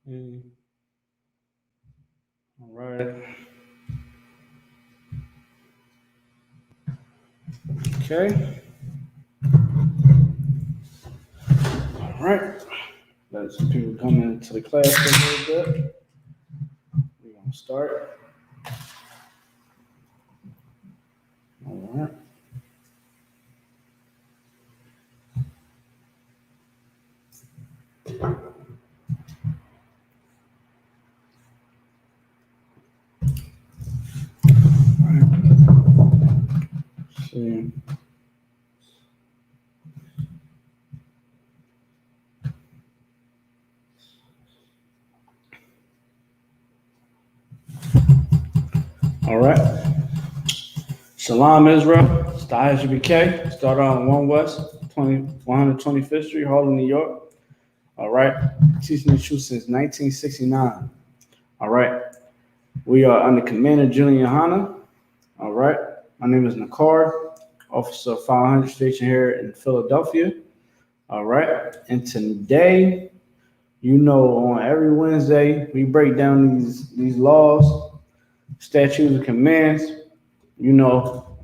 Mm. All right. Okay. All right. Let some people come into the class a little bit. We're gonna start. All right. See. All right. Shalom, Israel. It's the Isupk. Started on 1 West, 125th Street, Harlem, New York. All right. Teaching the truth since 1969. All right. We are under Commander Julian Hanna. All right. My name is Nakar, Officer 500 Station here in Philadelphia. All right. And today, on every Wednesday, we break down these laws, statutes, and commands, you know,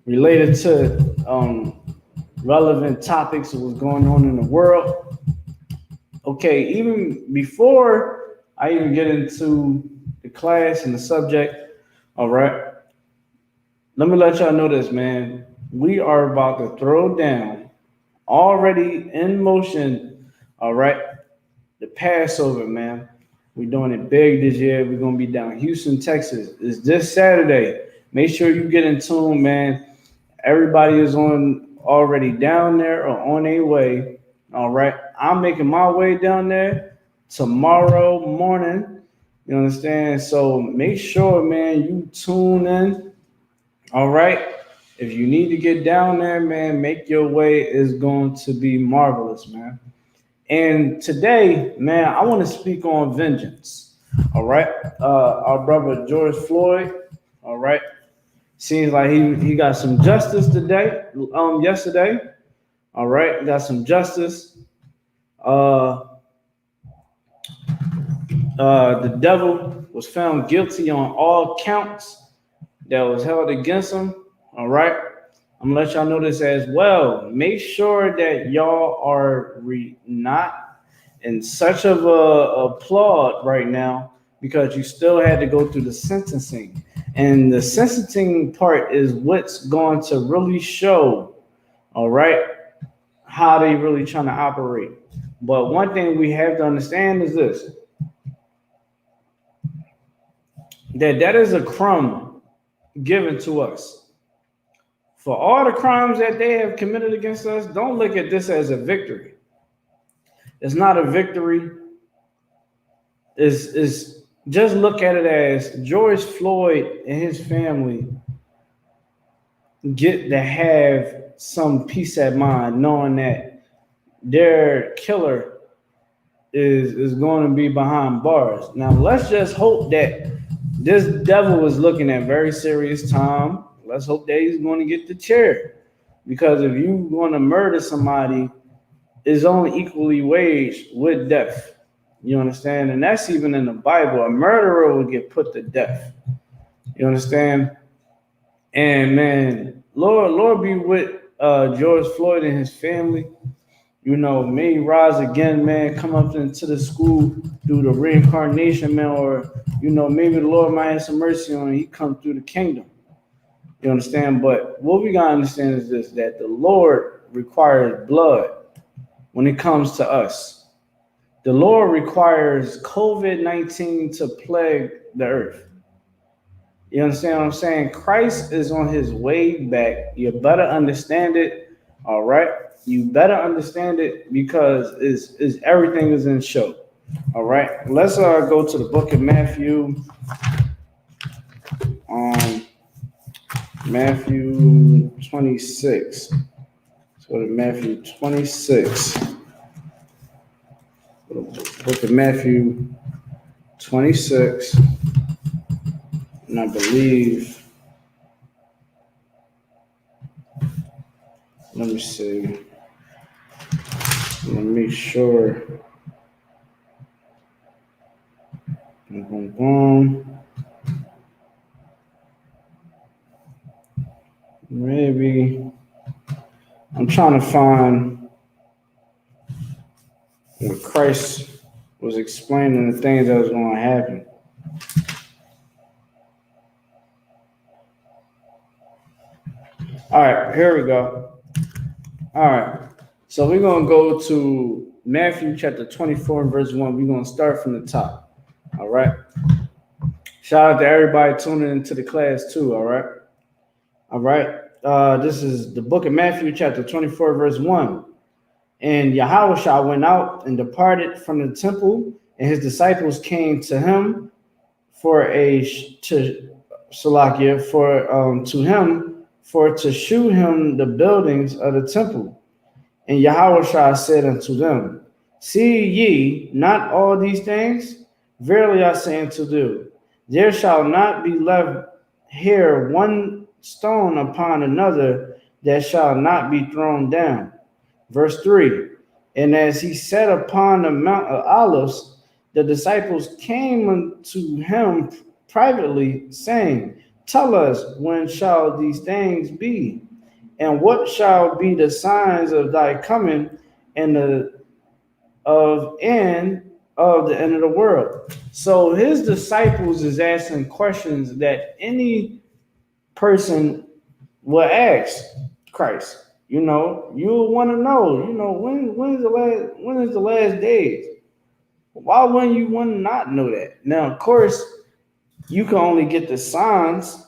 related to relevant topics of what's going on in the world. Okay, even before I even get into the class and the subject, all right, let me let y'all know this, man. We are about to throw down, already in motion, all right, the Passover, man. We're doing it big this year. We're going to be down in Houston, Texas. It's this Saturday. Make sure you get in tune, man. Everybody is on already down there or on their way. All right. I'm making my way down there tomorrow morning. You understand? So make sure, man, you tune in. All right. If you need to get down there, man, make your way. It's going to be marvelous, man. And today, man, I want to speak on vengeance. All right. Our brother George Floyd, all right. Seems like he got some justice today, yesterday. All right, got some justice. Uh, the devil was found guilty on all counts that was held against him. All right, I'm gonna let y'all know this as well. Make sure that y'all are not in such of a plot right now because you still had to go through the sentencing. And the sentencing part is what's going to really show, all right, how they really trying to operate. But one thing we have to understand is this that is a crumb given to us. For all the crimes that they have committed against us, don't look at this as a victory. It's not a victory. Is just look at it as George Floyd and his family get to have some peace at mind, knowing that their killer is going to be behind bars. Now let's just hope that this devil is looking at very serious time. Let's hope that he's going to get the chair. Because if you want to murder somebody, it's only equally waged with death. You understand? And that's even in the Bible. A murderer will get put to death. You understand? And man, Lord be with George Floyd and his family. May he rise again, man, come up into the school through the reincarnation, man, or, maybe the Lord might have some mercy on him. He come through the kingdom. You understand? But what we got to understand is this, that the Lord requires blood when it comes to us. The Lord requires COVID-19 to plague the earth. You understand what I'm saying? Christ is on his way back. You better understand it. All right. You better understand it because is everything is in show. All right. Let's go to the book of Matthew. Matthew 26. Let's go to Matthew 26. Book of Matthew 26. And I believe, let me see. Let me make sure. Boom, boom. Maybe I'm trying to find where Christ was explaining the things that was going to happen. All right, here we go. All right, so we're going to go to Matthew chapter 24, verse 1. We're going to start from the top. All right. Shout out to everybody tuning into the class too. All right. All right. This is the book of Matthew chapter 24, verse 1. And Yahushua went out and departed from the temple, and his disciples came to him to shew him the buildings of the temple. And Yahushua said unto them, see ye not all these things? Verily I say unto you, there shall not be left here one stone upon another that shall not be thrown down. Verse 3, and as he sat upon the Mount of Olives, the disciples came unto him privately, saying, tell us, when shall these things be? And what shall be the signs of thy coming and the end of the world? So his disciples is asking questions that any person will ask Christ. You'll want to know, when is the last days? Why wouldn't you want to not know that? Now, of course, you can only get the signs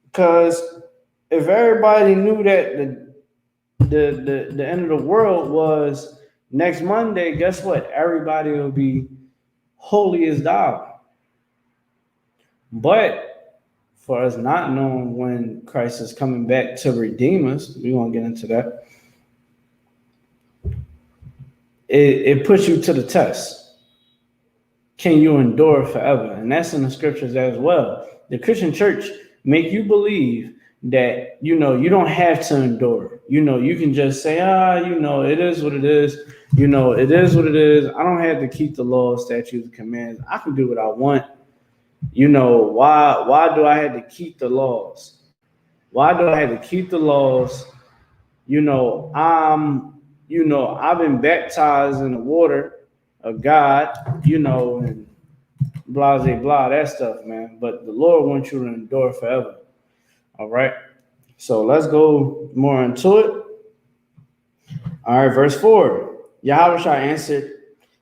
because if everybody knew that the end of the world was next Monday, guess what? Everybody will be holy as thou. But for us not knowing when Christ is coming back to redeem us, we won't get into that. It puts you to the test. Can you endure forever? And that's in the scriptures as well. The Christian church make you believe that, you don't have to endure. You can just say, it is what it is. It is what it is. I don't have to keep the law, statutes, and commands. I can do what I want. Why do I have to keep the laws? Why do I have to keep the laws? I've been baptized in the water of God, and blah, blah, blah, that stuff, man. But the Lord wants you to endure forever. All right. So let's go more into it. All right, verse 4. Yahushua answered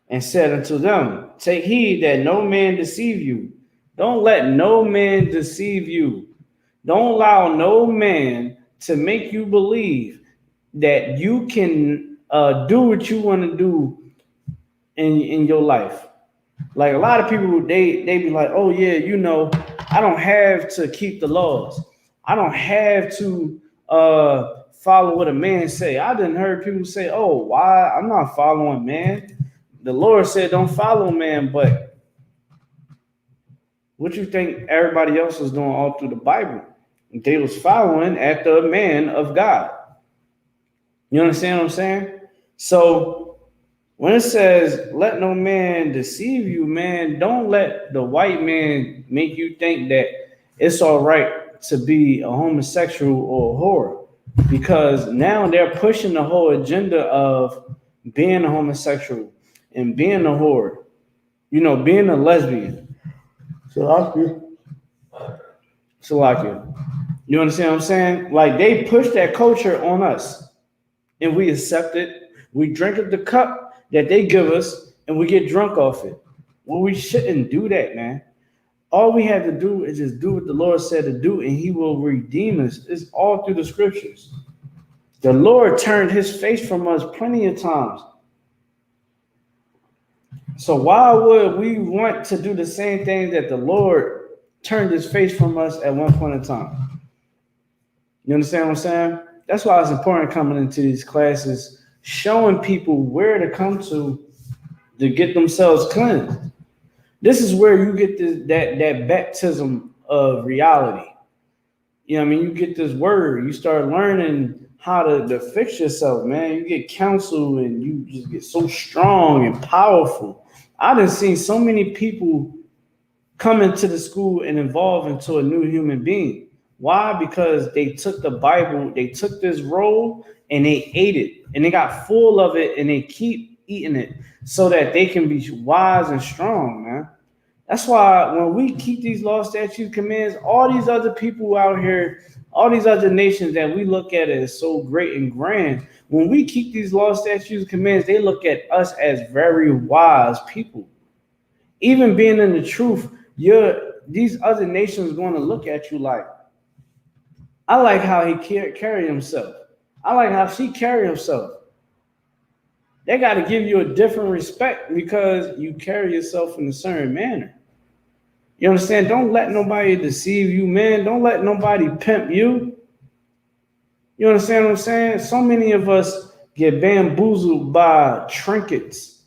and said unto them, take heed that no man deceive you. Don't let no man deceive you. Don't allow no man to make you believe that you can do what you want to do in your life. Like a lot of people, they be like, oh yeah, I don't have to keep the laws. I don't have to follow what a man say. I didn't heard people say, oh, why? I'm not following man. The Lord said don't follow man, but what you think everybody else was doing all through the Bible? They was following after a man of God. You understand what I'm saying? So when it says, let no man deceive you, man, don't let the white man make you think that it's all right to be a homosexual or a whore. Because now they're pushing the whole agenda of being a homosexual and being a whore, being a lesbian. Salakia. You understand what I'm saying? Like they push that culture on us and we accept it. We drink of the cup that they give us and we get drunk off it. Well, we shouldn't do that, man. All we have to do is just do what the Lord said to do and he will redeem us. It's all through the scriptures. The Lord turned his face from us plenty of times. So why would we want to do the same thing that the Lord turned his face from us at one point in time? You understand what I'm saying? That's why it's important coming into these classes, showing people where to come to get themselves cleansed. This is where you get that baptism of reality. You get this word. You start learning how to fix yourself, man. You get counsel and you just get so strong and powerful. I done seen so many people come into the school and evolve into a new human being. Why? Because they took the Bible, they took this roll and they ate it and they got full of it and they keep eating it so that they can be wise and strong, man. That's why when we keep these laws, statutes, commands, all these other people out here, all these other nations that we look at as so great and grand, when we keep these laws, statutes, commands, they look at us as very wise people. Even being in the truth, these other nations going to look at you like, I like how he carry himself. I like how she carry herself. They got to give you a different respect because you carry yourself in a certain manner. You understand? Don't let nobody deceive you, man. Don't let nobody pimp you. You understand what I'm saying? So many of us get bamboozled by trinkets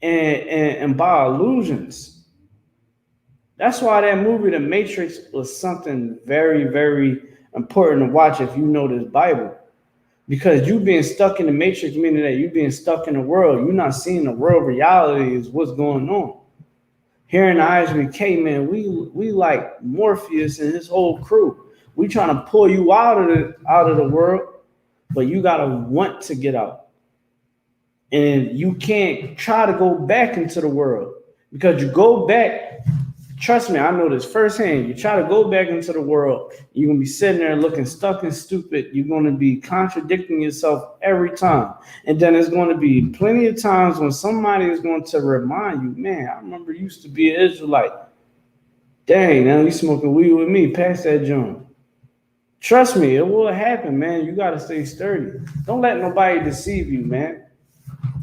and by illusions. That's why that movie, The Matrix, was something very, very important to watch if you know this Bible. Because you being stuck in the Matrix, meaning that you being stuck in the world, you're not seeing the real reality is what's going on. Here in the Isupk, man, we like Morpheus and his whole crew. We trying to pull you out of the world, but you gotta want to get out. And you can't try to go back into the world because you go back. Trust me, I know this firsthand. You try to go back into the world, you're going to be sitting there looking stuck and stupid. You're going to be contradicting yourself every time. And then there's going to be plenty of times when somebody is going to remind you, man, I remember you used to be an Israelite. Dang, now you smoking weed with me. Pass that joint. Trust me, it will happen, man. You got to stay sturdy. Don't let nobody deceive you, man.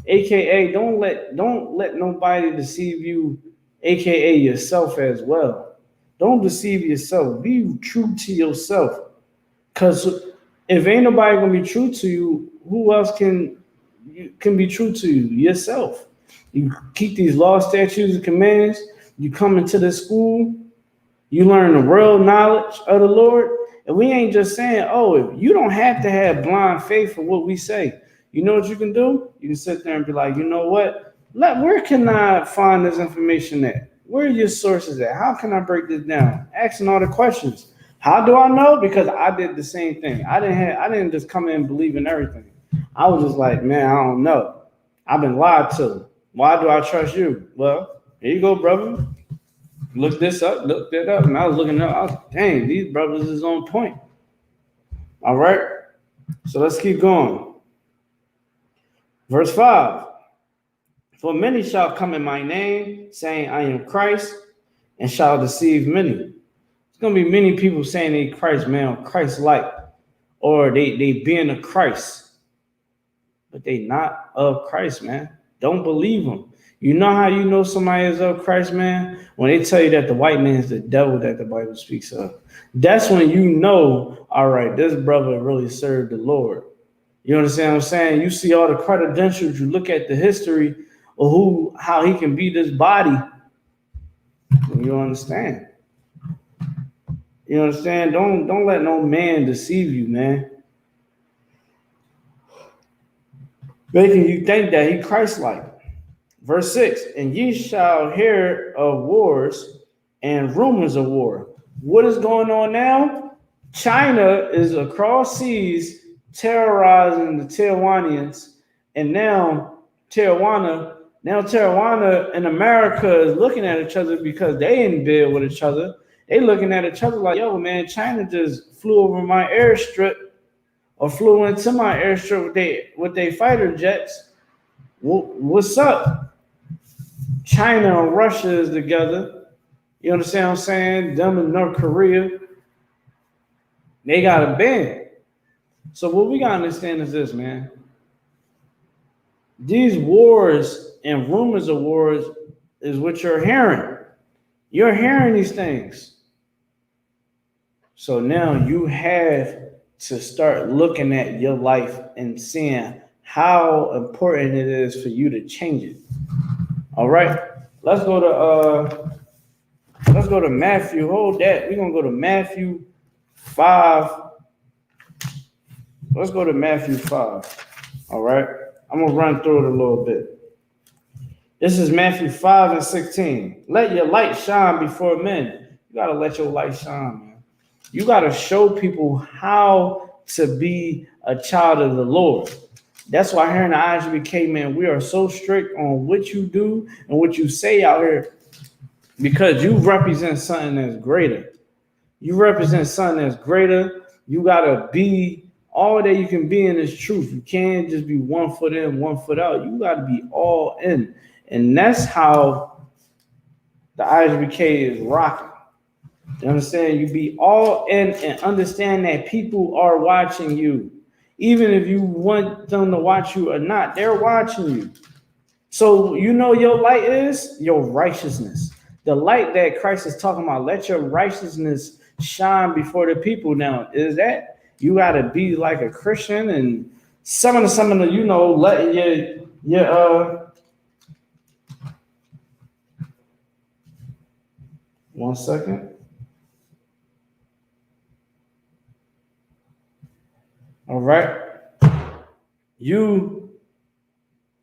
AKA, don't let nobody deceive you, AKA yourself as well. Don't deceive yourself. Be true to yourself. Because if ain't nobody gonna be true to you, who else can be true to you? Yourself. You keep these laws, statutes, and commands. You come into the school. You learn the real knowledge of the Lord. And we ain't just saying, oh, you don't have to have blind faith for what we say. You know what you can do? You can sit there and be like, you know what? Where can I find this information at? Where are your sources at? How can I break this down? Asking all the questions. How do I know? Because I did the same thing. I didn't just come in and believe in everything. I was just like, man, I don't know. I've been lied to. Why do I trust you? Well, here you go, brother. Look this up, look that up. And I was looking up. I was like, dang, these brothers is on point. All right. So let's keep going. Verse 5. For many shall come in my name, saying, I am Christ, and shall deceive many. There's going to be many people saying they Christ, man, Christ-like, or they being a Christ. But they not of Christ, man. Don't believe them. You know how you know somebody is of Christ, man? When they tell you that the white man is the devil that the Bible speaks of. That's when you know, all right, this brother really served the Lord. You understand what I'm saying? You see all the credentials, you look at the history, or how he can be this body. You understand? You understand? Don't let no man deceive you, man. Making you think that he Christ-like. Verse 6, and ye shall hear of wars and rumors of war. What is going on now? China is across seas terrorizing the Taiwanians, and now Tijuana and America is looking at each other because they in bed with each other. They looking at each other like, yo, man, China just flew over my airstrip or flew into my airstrip with their fighter jets. What's up? China and Russia is together. You understand what I'm saying? Them and North Korea. They got a ban. So what we got to understand is this, man. These wars and rumors of wars is what you're hearing. You're hearing these things. So now you have to start looking at your life and seeing how important it is for you to change it. All right. Let's go to Matthew. Hold that. We're gonna go to Matthew 5. Let's go to Matthew 5. All right. I'm gonna run through it a little bit. This is Matthew 5 and 16. Let your light shine before men. You got to let your light shine, man. You got to show people how to be a child of the Lord. That's why here in the Isupk, man, we are so strict on what you do and what you say out here because you represent something that's greater. You represent something that's greater. You got to be all that you can be in this truth. You can't just be 1 foot in, 1 foot out. You got to be all in. And that's how the Isupk is rocking. You understand? You be all in and understand that people are watching you. Even if you want them to watch you or not, they're watching you. So you know your light is your righteousness. The light that Christ is talking about, let your righteousness shine before the people. Now, is that you gotta be like a Christian and some of the you know, letting your 1 second. All right. You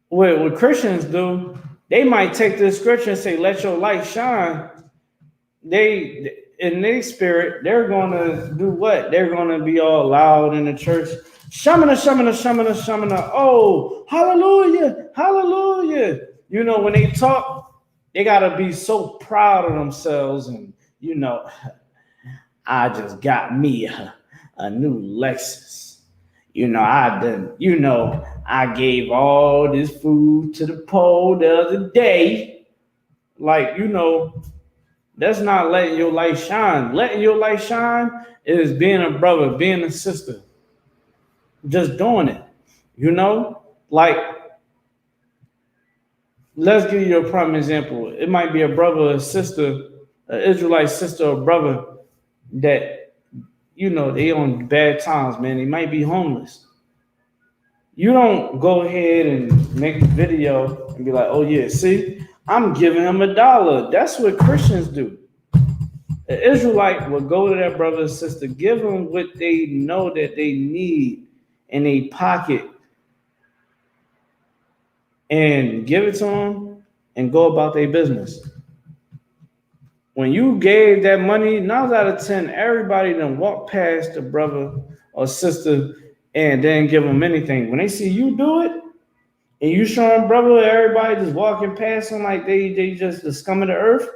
what Christians do, they might take this scripture and say, let your light shine. They in their spirit, they're gonna do what? They're gonna be all loud in the church. Shamana, shamana, shamana, shamana. Oh, hallelujah, hallelujah. You know, when they talk, they gotta be so proud of themselves, and you know, I just got me a new Lexus. You know, I gave all this food to the poor the other day. Like, you know, that's not letting your light shine. Letting your light shine is being a brother, being a sister, just doing it. You know, like, let's give you a prime example. It might be a brother or a sister, an Israelite sister or brother that, you know, they on bad times, man. They might be homeless. You don't go ahead and make a video and be like, oh, yeah, see, I'm giving him $1. That's what Christians do. An Israelite will go to their brother or sister, give them what they know that they need in a pocket, and give it to them and go about their business. When you gave that money, 9 out of 10, everybody then walk past the brother or sister and then give them anything. When they see you do it, and you showing brother, everybody just walking past them like they just the scum of the earth,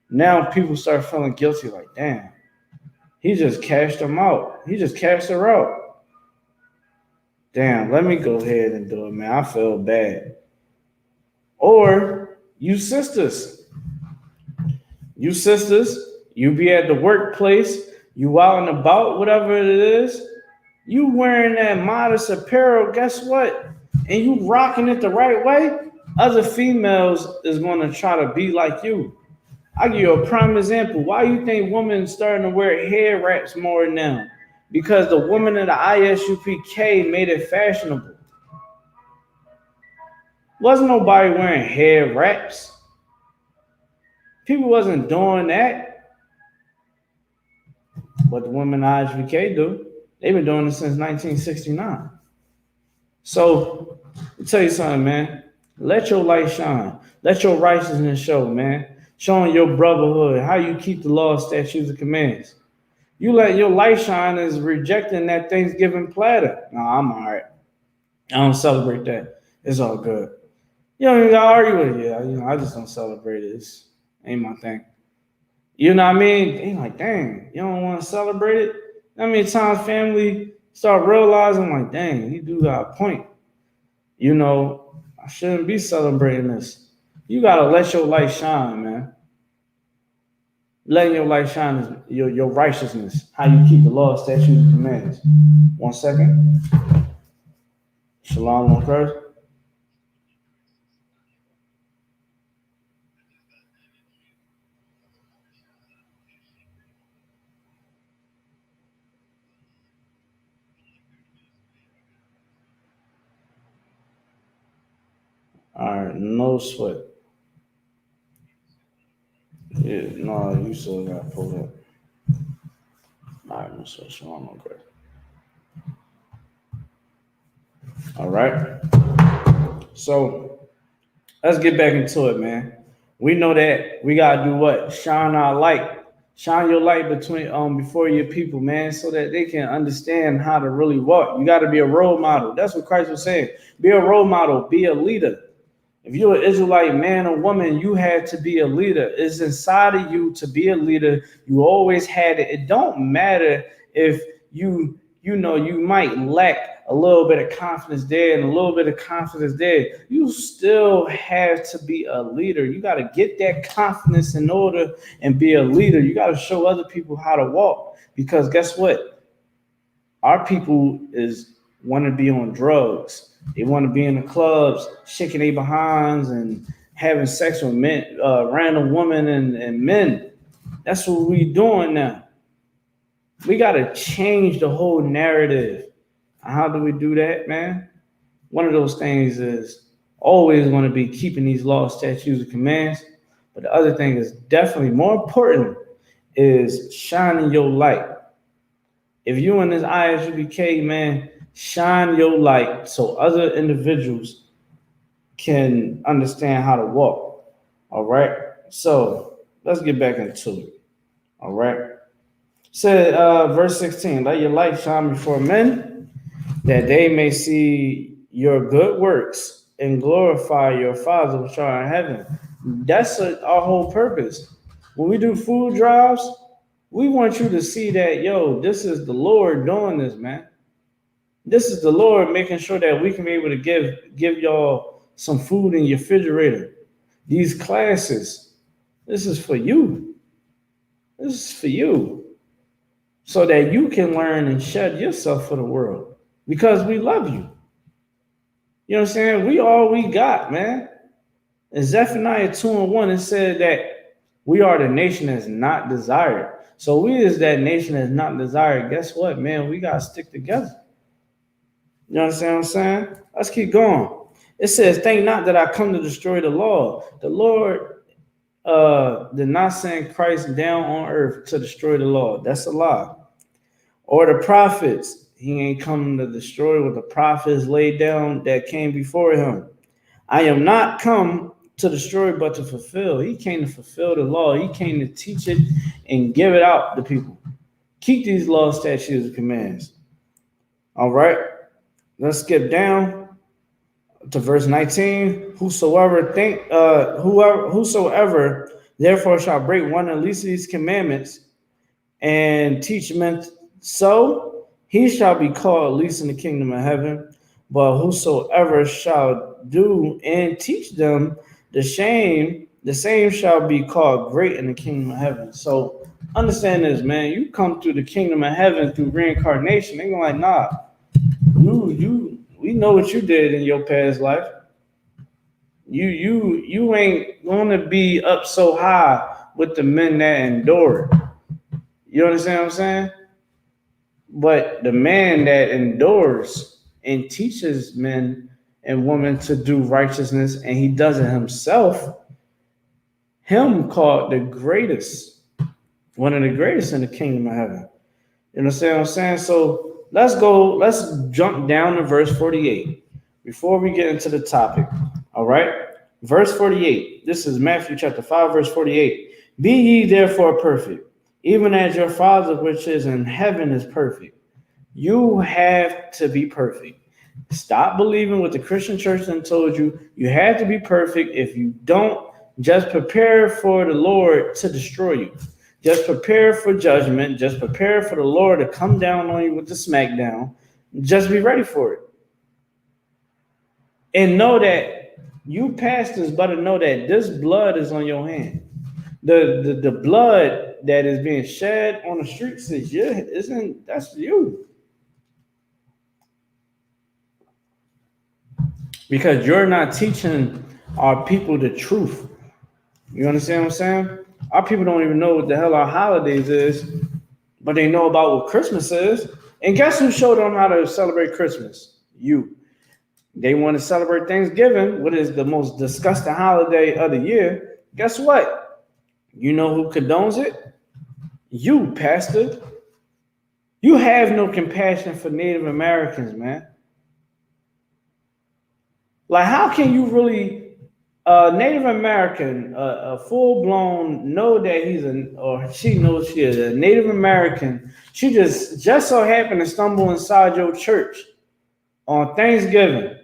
now people start feeling guilty, like, damn, he just cashed them out. He just cashed her out. Damn, let me go ahead and do it, man. I feel bad. Or you sisters, you be at the workplace, you out and about, whatever it is, you wearing that modest apparel, guess what? And you rocking it the right way, other females is going to try to be like you. I'll give you a prime example. Why you think women starting to wear hair wraps more now? Because the woman in the Isupk made it fashionable. Wasn't nobody wearing hair wraps. People wasn't doing that. But the women in the Isupk do. They've been doing it since 1969. So, I'll tell you something, man. Let your light shine. Let your righteousness show, man. Showing your brotherhood, how you keep the law, statutes, and commands. You let your light shine is rejecting that Thanksgiving platter. No, I'm all right. I don't celebrate that. It's all good. You don't even got to argue with it. Yeah, you know, I just don't celebrate it. It's ain't my thing. You know what I mean? They like, dang, you don't want to celebrate it? How many times family start realizing, like, dang, you do got a point. You know, I shouldn't be celebrating this. You got to let your light shine, man. Letting your light shine is your righteousness, how you keep the law, statutes, and commands. 1 second. Shalom on Christ. All right, no sweat. Yeah, no, you still got to pull up. All right, no sweat. Shalom on Christ. All right. So, let's get back into it, man. We know that we gotta do what? Shine our light. Shine your light between before your people, man, so that they can understand how to really walk. You gotta be a role model. That's what Christ was saying. Be a role model, be a leader. If you're an Israelite man or woman, you had to be a leader. It's inside of you to be a leader. You always had it. It don't matter if you might lack a little bit of confidence there and a little bit of confidence there. You still have to be a leader. You got to get that confidence in order and be a leader. You got to show other people how to walk, because guess what? Our people is want to be on drugs. They want to be in the clubs, shaking their behinds and having sex with men, random women and men. That's what we doing now. We got to change the whole narrative. How do we do that, man? One of those things is always going to be keeping these laws, statutes, and commands. But the other thing is definitely more important is shining your light. If you in this ISUBK, man, shine your light so other individuals can understand how to walk. All right. So let's get back into it. All right. Said verse 16, let your light shine before men, that they may see your good works and glorify your Father which are in heaven. That's our whole purpose. When we do food drives, we want you to see that, yo, this is the Lord doing this, man. This is the Lord making sure that we can be able to give y'all some food in your refrigerator. These classes, this is for you. This is for you. So that you can learn and shed yourself for the world. Because we love you. You know what I'm saying? We all we got, man. In Zephaniah 2:1, it said that we are the nation that's not desired. So we is that nation that's not desired. Guess what, man? We gotta stick together. You understand what I'm saying? Let's keep going. It says, think not that I come to destroy the law. The Lord did not send Christ down on earth to destroy the law. That's a lie. Or the prophets. He ain't coming to destroy what the prophets laid down that came before him. I am not come to destroy, but to fulfill. He came to fulfill the law. He came to teach it and give it out to people. Keep these laws, statutes, and commands. All right. Let's skip down to verse 19. Whosoever therefore shall break one of least of these commandments and teach men so, he shall be called least in the kingdom of heaven. But whosoever shall do and teach them the same shall be called great in the kingdom of heaven. So understand this, man. You come through the kingdom of heaven through reincarnation. They gonna like, nah, we know what you did in your past life. You ain't gonna be up so high with the men that endure. You understand what I'm saying? But the man that endures and teaches men and women to do righteousness, and he does it himself, him called the greatest, one of the greatest in the kingdom of heaven. You understand what I'm saying? So let's jump down to verse 48 before we get into the topic. All right. Verse 48. This is Matthew chapter 5, verse 48. Be ye therefore perfect, even as your Father which is in heaven is perfect. You have to be perfect. Stop believing what the Christian church then told you. You have to be perfect. If you don't, just prepare for the Lord to destroy you. Just prepare for judgment. Just prepare for the Lord to come down on you with the smackdown. Just be ready for it. And know that you pastors better know that this blood is on your hand. The blood that is being shed on the streets that's you. Because you're not teaching our people the truth. You understand what I'm saying? Our people don't even know what the hell our holidays is, but they know about what Christmas is. And guess who showed them how to celebrate Christmas? You. They want to celebrate Thanksgiving, what is the most disgusting holiday of the year. Guess what? You know who condones it? You, pastor. You have no compassion for Native Americans, man. Like, how can you really a Native American, a full blown, know that he's or she knows she is a Native American. She just so happened to stumble inside your church on Thanksgiving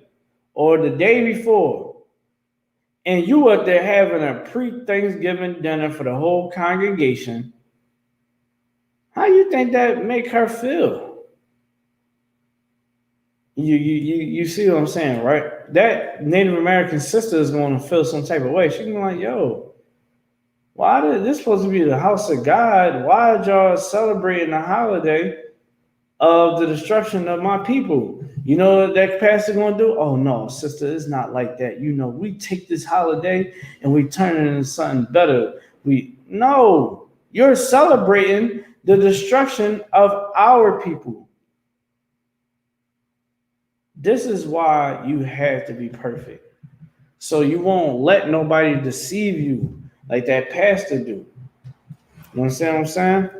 or the day before, and you up there having a pre-Thanksgiving dinner for the whole congregation. How you think that make her feel? You see what I'm saying, right? That Native American sister is going to feel some type of way. She's going to be like, yo, why did this supposed to be the house of God? Why are y'all celebrating the holiday of the destruction of my people? You know what that pastor gonna do? Oh no, sister, it's not like that. You know, we take this holiday and we turn it into something better. You're celebrating the destruction of our people. This is why you have to be perfect. So you won't let nobody deceive you like that pastor do. You understand what I'm saying?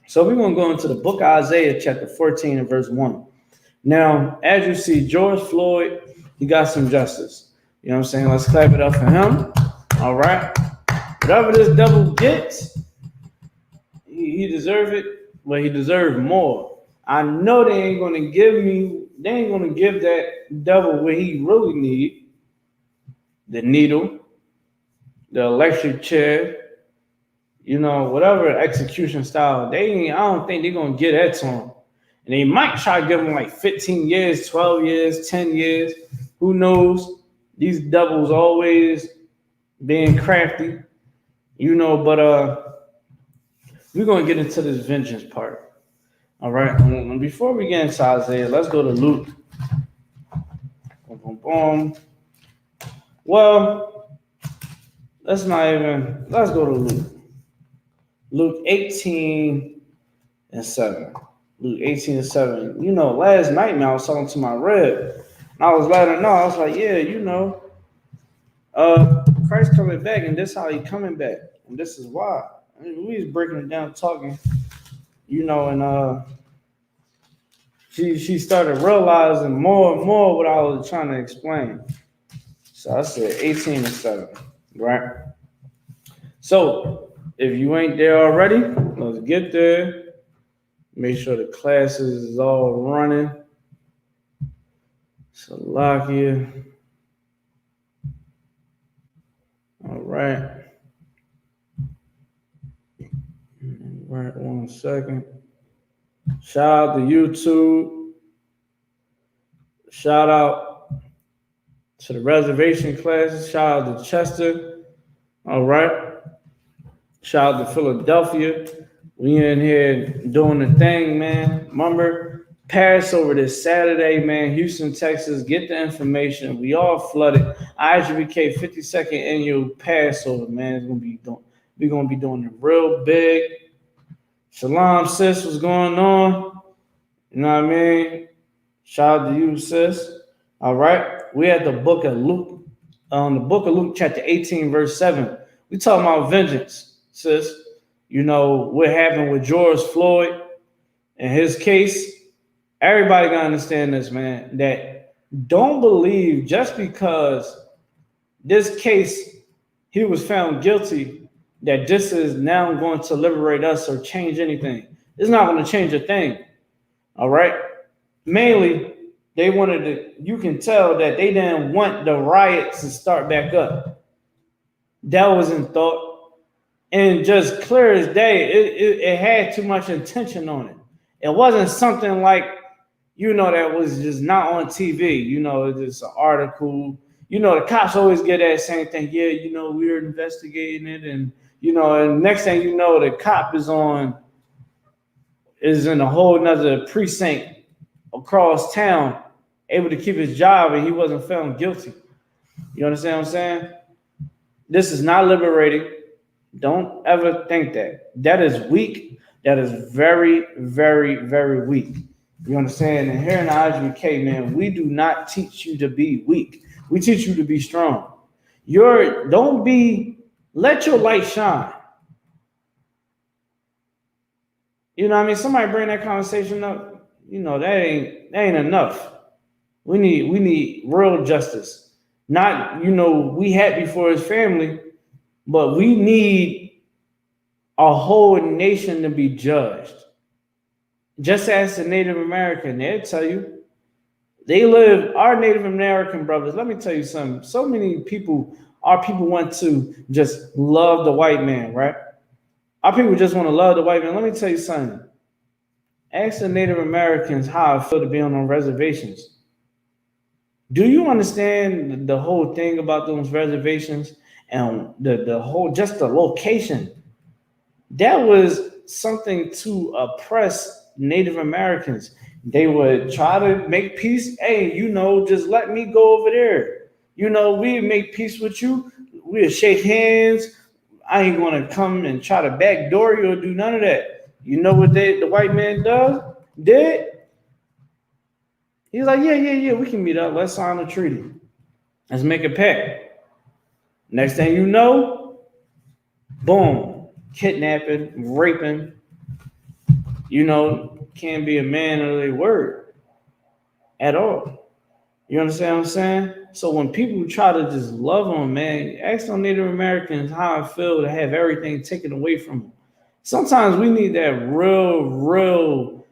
So we're going to go into the book of Isaiah, chapter 14 and verse 1. Now, as you see, George Floyd, he got some justice. You know what I'm saying? Let's clap it up for him. All right. Whatever this devil gets, he deserves it, but he deserves more. I know they ain't going to give that devil what he really need. The needle, the electric chair, you know, whatever execution style, I don't think they're going to get that to him. And they might try to give him like 15 years, 12 years, 10 years. Who knows? These devils always being crafty, you know, but we're going to get into this vengeance part. All right. And before we get into Isaiah, let's go to Luke. Boom, boom, boom. Well, let's go to Luke. Luke 18 and 7. Luke 18 and 7. You know, last night, man, I was talking to my rep, and I was letting her know. I was like, yeah, you know, Christ coming back, and this how he coming back. And this is why. I mean, we was breaking it down, talking, you know, and she started realizing more and more what I was trying to explain. So I said 18 and 7, right? So if you ain't there already, let's get there. Make sure the classes is all running. Salakia. All right. Right, 1 second. Shout out to YouTube. Shout out to the reservation classes. Shout out to Chester. All right. Shout out to Philadelphia. We in here doing the thing, man. Remember, Passover this Saturday, man. Houston, Texas. Get the information. We all flooded. Isupk 52nd annual Passover, man. We're gonna be doing it real big. Shalom, sis. What's going on? You know what I mean? Shout out to you, sis. All right. We at the book of Luke. The book of Luke, chapter 18, verse 7. We talking about vengeance, sis. You know, what happened with George Floyd in his case. Everybody got to understand this, man, that don't believe just because this case, he was found guilty, that this is now going to liberate us or change anything. It's not going to change a thing. All right. Mainly, you can tell that they didn't want the riots to start back up. That was in thought. And just clear as day, it had too much intention on it. It wasn't something like, you know, that was just not on TV. You know, it's an article. You know, the cops always get that same thing. Yeah, you know, we're investigating it. And, you know, and next thing you know, the cop is in a whole nother precinct across town, able to keep his job, and he wasn't found guilty. You understand what I'm saying? This is not liberating. Don't ever think that. That is weak. That is very, very, very weak. You understand? And here in the IGK, man, we do not teach you to be weak. We teach you to be strong. Let your light shine. You know what I mean? Somebody bring that conversation up. You know, that ain't enough. We need real justice. Not, we happy for his family, but we need a whole nation to be judged. Just as the Native American, they'll tell you, our Native American brothers, let me tell you something. So many people, our people want to just love the white man, right? Our people just want to love the white man. Let me tell you something. Ask the Native Americans how I feel to be on reservations. Do you understand the whole thing about those reservations and the whole, just the location? That was something to oppress Native Americans. They would try to make peace. Hey, just let me go over there. We make peace with you. We'll shake hands. I ain't gonna come and try to backdoor you or do none of that. You know what the white man did? He's like, yeah, we can meet up. Let's sign a treaty. Let's make a pact. Next thing you know, boom, kidnapping, raping. Can't be a man of their word at all. You understand what I'm saying? So when people try to just love on, man, ask them Native Americans how I feel to have everything taken away from them. Sometimes we need that real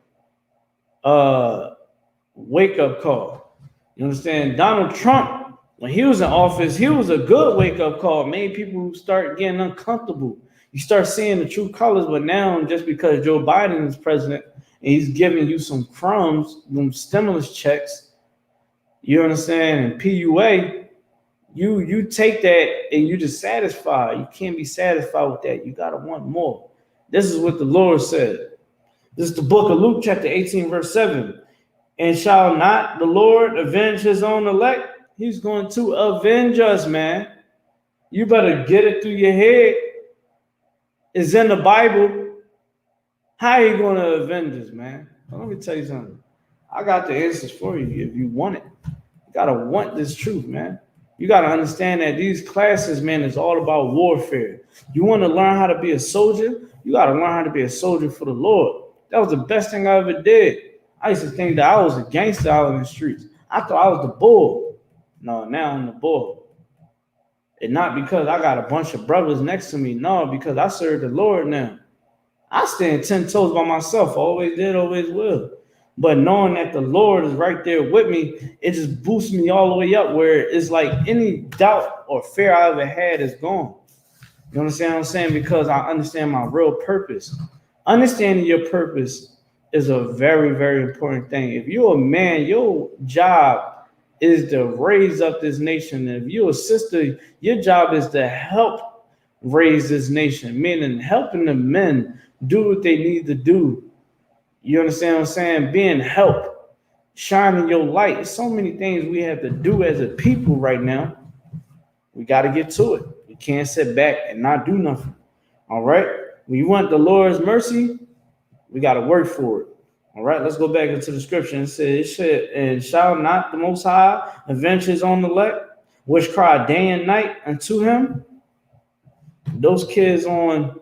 wake up call. You understand? Donald Trump, when he was in office, he was a good wake up call. Made people start getting uncomfortable. You start seeing the true colors. But now, just because Joe Biden is president and he's giving you some crumbs, some stimulus checks, you understand? And PUA, you take that and you just satisfy. You can't be satisfied with that. You gotta want more. This is what the Lord said. This is the book of Luke, chapter 18, verse 7. And shall not the Lord avenge his own elect? He's going to avenge us, man. You better get it through your head. It's in the Bible. How are you going to avenge us, man? Well, let me tell you something. I got the answers for you if you want it. You got to want this truth, man. You got to understand that these classes, man, is all about warfare. You want to learn how to be a soldier? You got to learn how to be a soldier for the Lord. That was the best thing I ever did. I used to think that I was a gangster out in the streets. I thought I was the bull. No, now I'm the bull. And not because I got a bunch of brothers next to me. No, because I serve the Lord now. I stand 10 toes by myself. Always did, always will. But knowing that the Lord is right there with me, it just boosts me all the way up where it's like any doubt or fear I ever had is gone. You understand what I'm saying? Because I understand my real purpose. Understanding your purpose is a very, very important thing. If you're a man, your job is to raise up this nation. If you're a sister, your job is to help raise this nation, meaning helping the men do what they need to do. You understand what I'm saying? Being help, shining your light. There's so many things we have to do as a people right now. We got to get to it. We can't sit back and not do nothing. All right? When you want the Lord's mercy, we got to work for it. All right, let's go back into the scripture. It says, and shall not the Most High avenge his own elect, which cry day and night unto him? Those kids on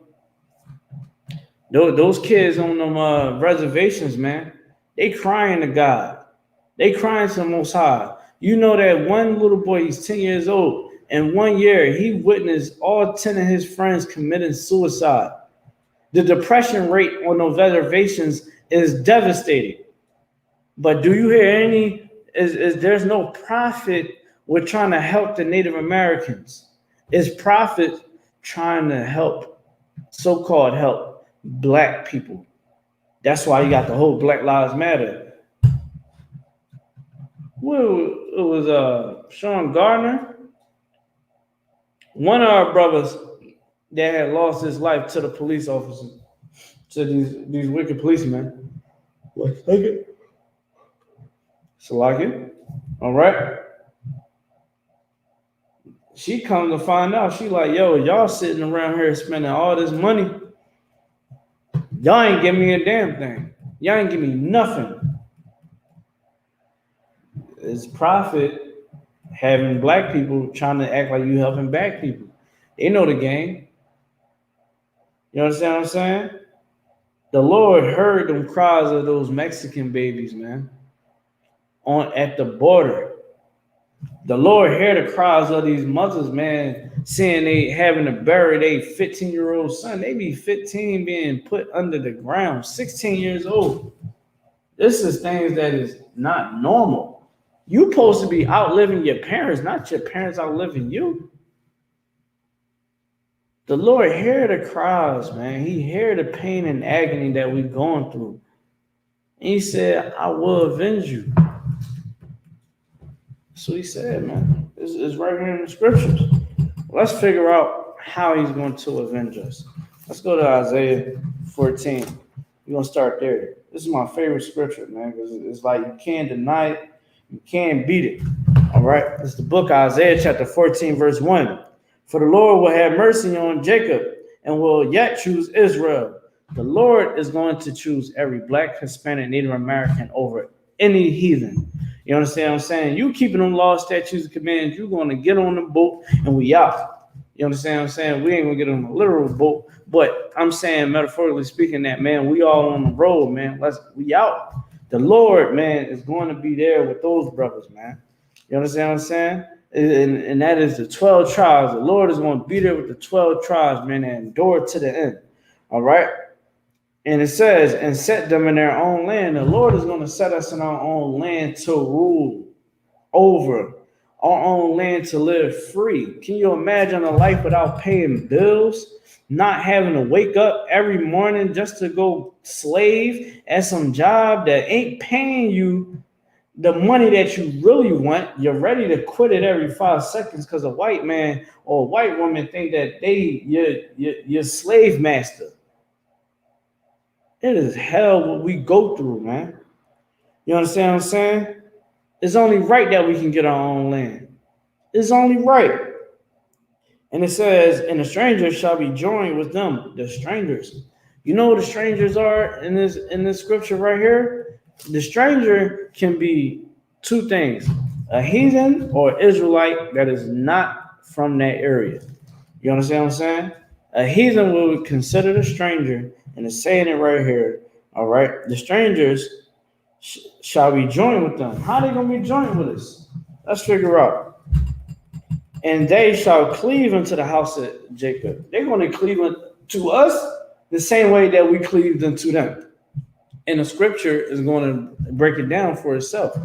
them reservations, man, they crying to God. They crying to the Most High. You know that one little boy, he's 10 years old. In 1 year, he witnessed all 10 of his friends committing suicide. The depression rate on those reservations is devastating. But do you hear there's no profit with trying to help the Native Americans. It's profit trying to help, so-called help, Black people. That's why you got the whole Black Lives Matter. Well, it was Sean Gardner, one of our brothers that had lost his life to the police officers, to these wicked policemen. Let's take it. Salaki. All right. She comes to find out, she like, yo, y'all sitting around here spending all this money. Y'all ain't give me a damn thing. Y'all ain't give me nothing. It's profit having Black people trying to act like you helping Black people. They know the game. You understand what I'm saying? The Lord heard them cries of those Mexican babies, man, at the border. The Lord hear the cries of these mothers, man, seeing they having to bury their 15-year-old son. They be 15 being put under the ground, 16 years old. This is things that is not normal. You supposed to be outliving your parents, not your parents outliving you. The Lord hear the cries, man. He hear the pain and agony that we're going through. And he said, I will avenge you. That's what he said, man. It's right here in the scriptures. Let's figure out how he's going to avenge us. Let's go to Isaiah 14. We're going to start there. This is my favorite scripture, man, because it's like you can't deny it. You can't beat it. All right? It's the book Isaiah chapter 14, verse 1. For the Lord will have mercy on Jacob and will yet choose Israel. The Lord is going to choose every black, Hispanic, Native American over any heathen. You understand what I'm saying? You keeping them laws, statutes, and commands, you're going to get on the boat and we out. You understand what I'm saying? We ain't going to get on a literal boat, but I'm saying metaphorically speaking that, man, we all on the road, man. We out. The Lord, man, is going to be there with those brothers, man. You understand what I'm saying? And that is the 12 tribes. The Lord is going to be there with the 12 tribes, man, and endure to the end. All right? And it says, and set them in their own land. The Lord is going to set us in our own land to rule over, our own land to live free. Can you imagine a life without paying bills, not having to wake up every morning just to go slave at some job that ain't paying you the money that you really want? You're ready to quit it every 5 seconds because a white man or a white woman think that your slave master. It is hell what we go through, man. You understand what I'm saying? It's only right that we can get our own land. It's only right. And it says, and the strangers shall be joined with them, the strangers. You know what the strangers are in this scripture right here? The stranger can be two things: a heathen or Israelite that is not from that area. You understand what I'm saying? A heathen will be considered a stranger, and it's saying it right here. All right, the strangers shall be joined with them. How are they gonna be joined with us? Let's figure out. And they shall cleave unto the house of Jacob. They're going to cleave to us the same way that we cleaved unto them. And the scripture is going to break it down for itself.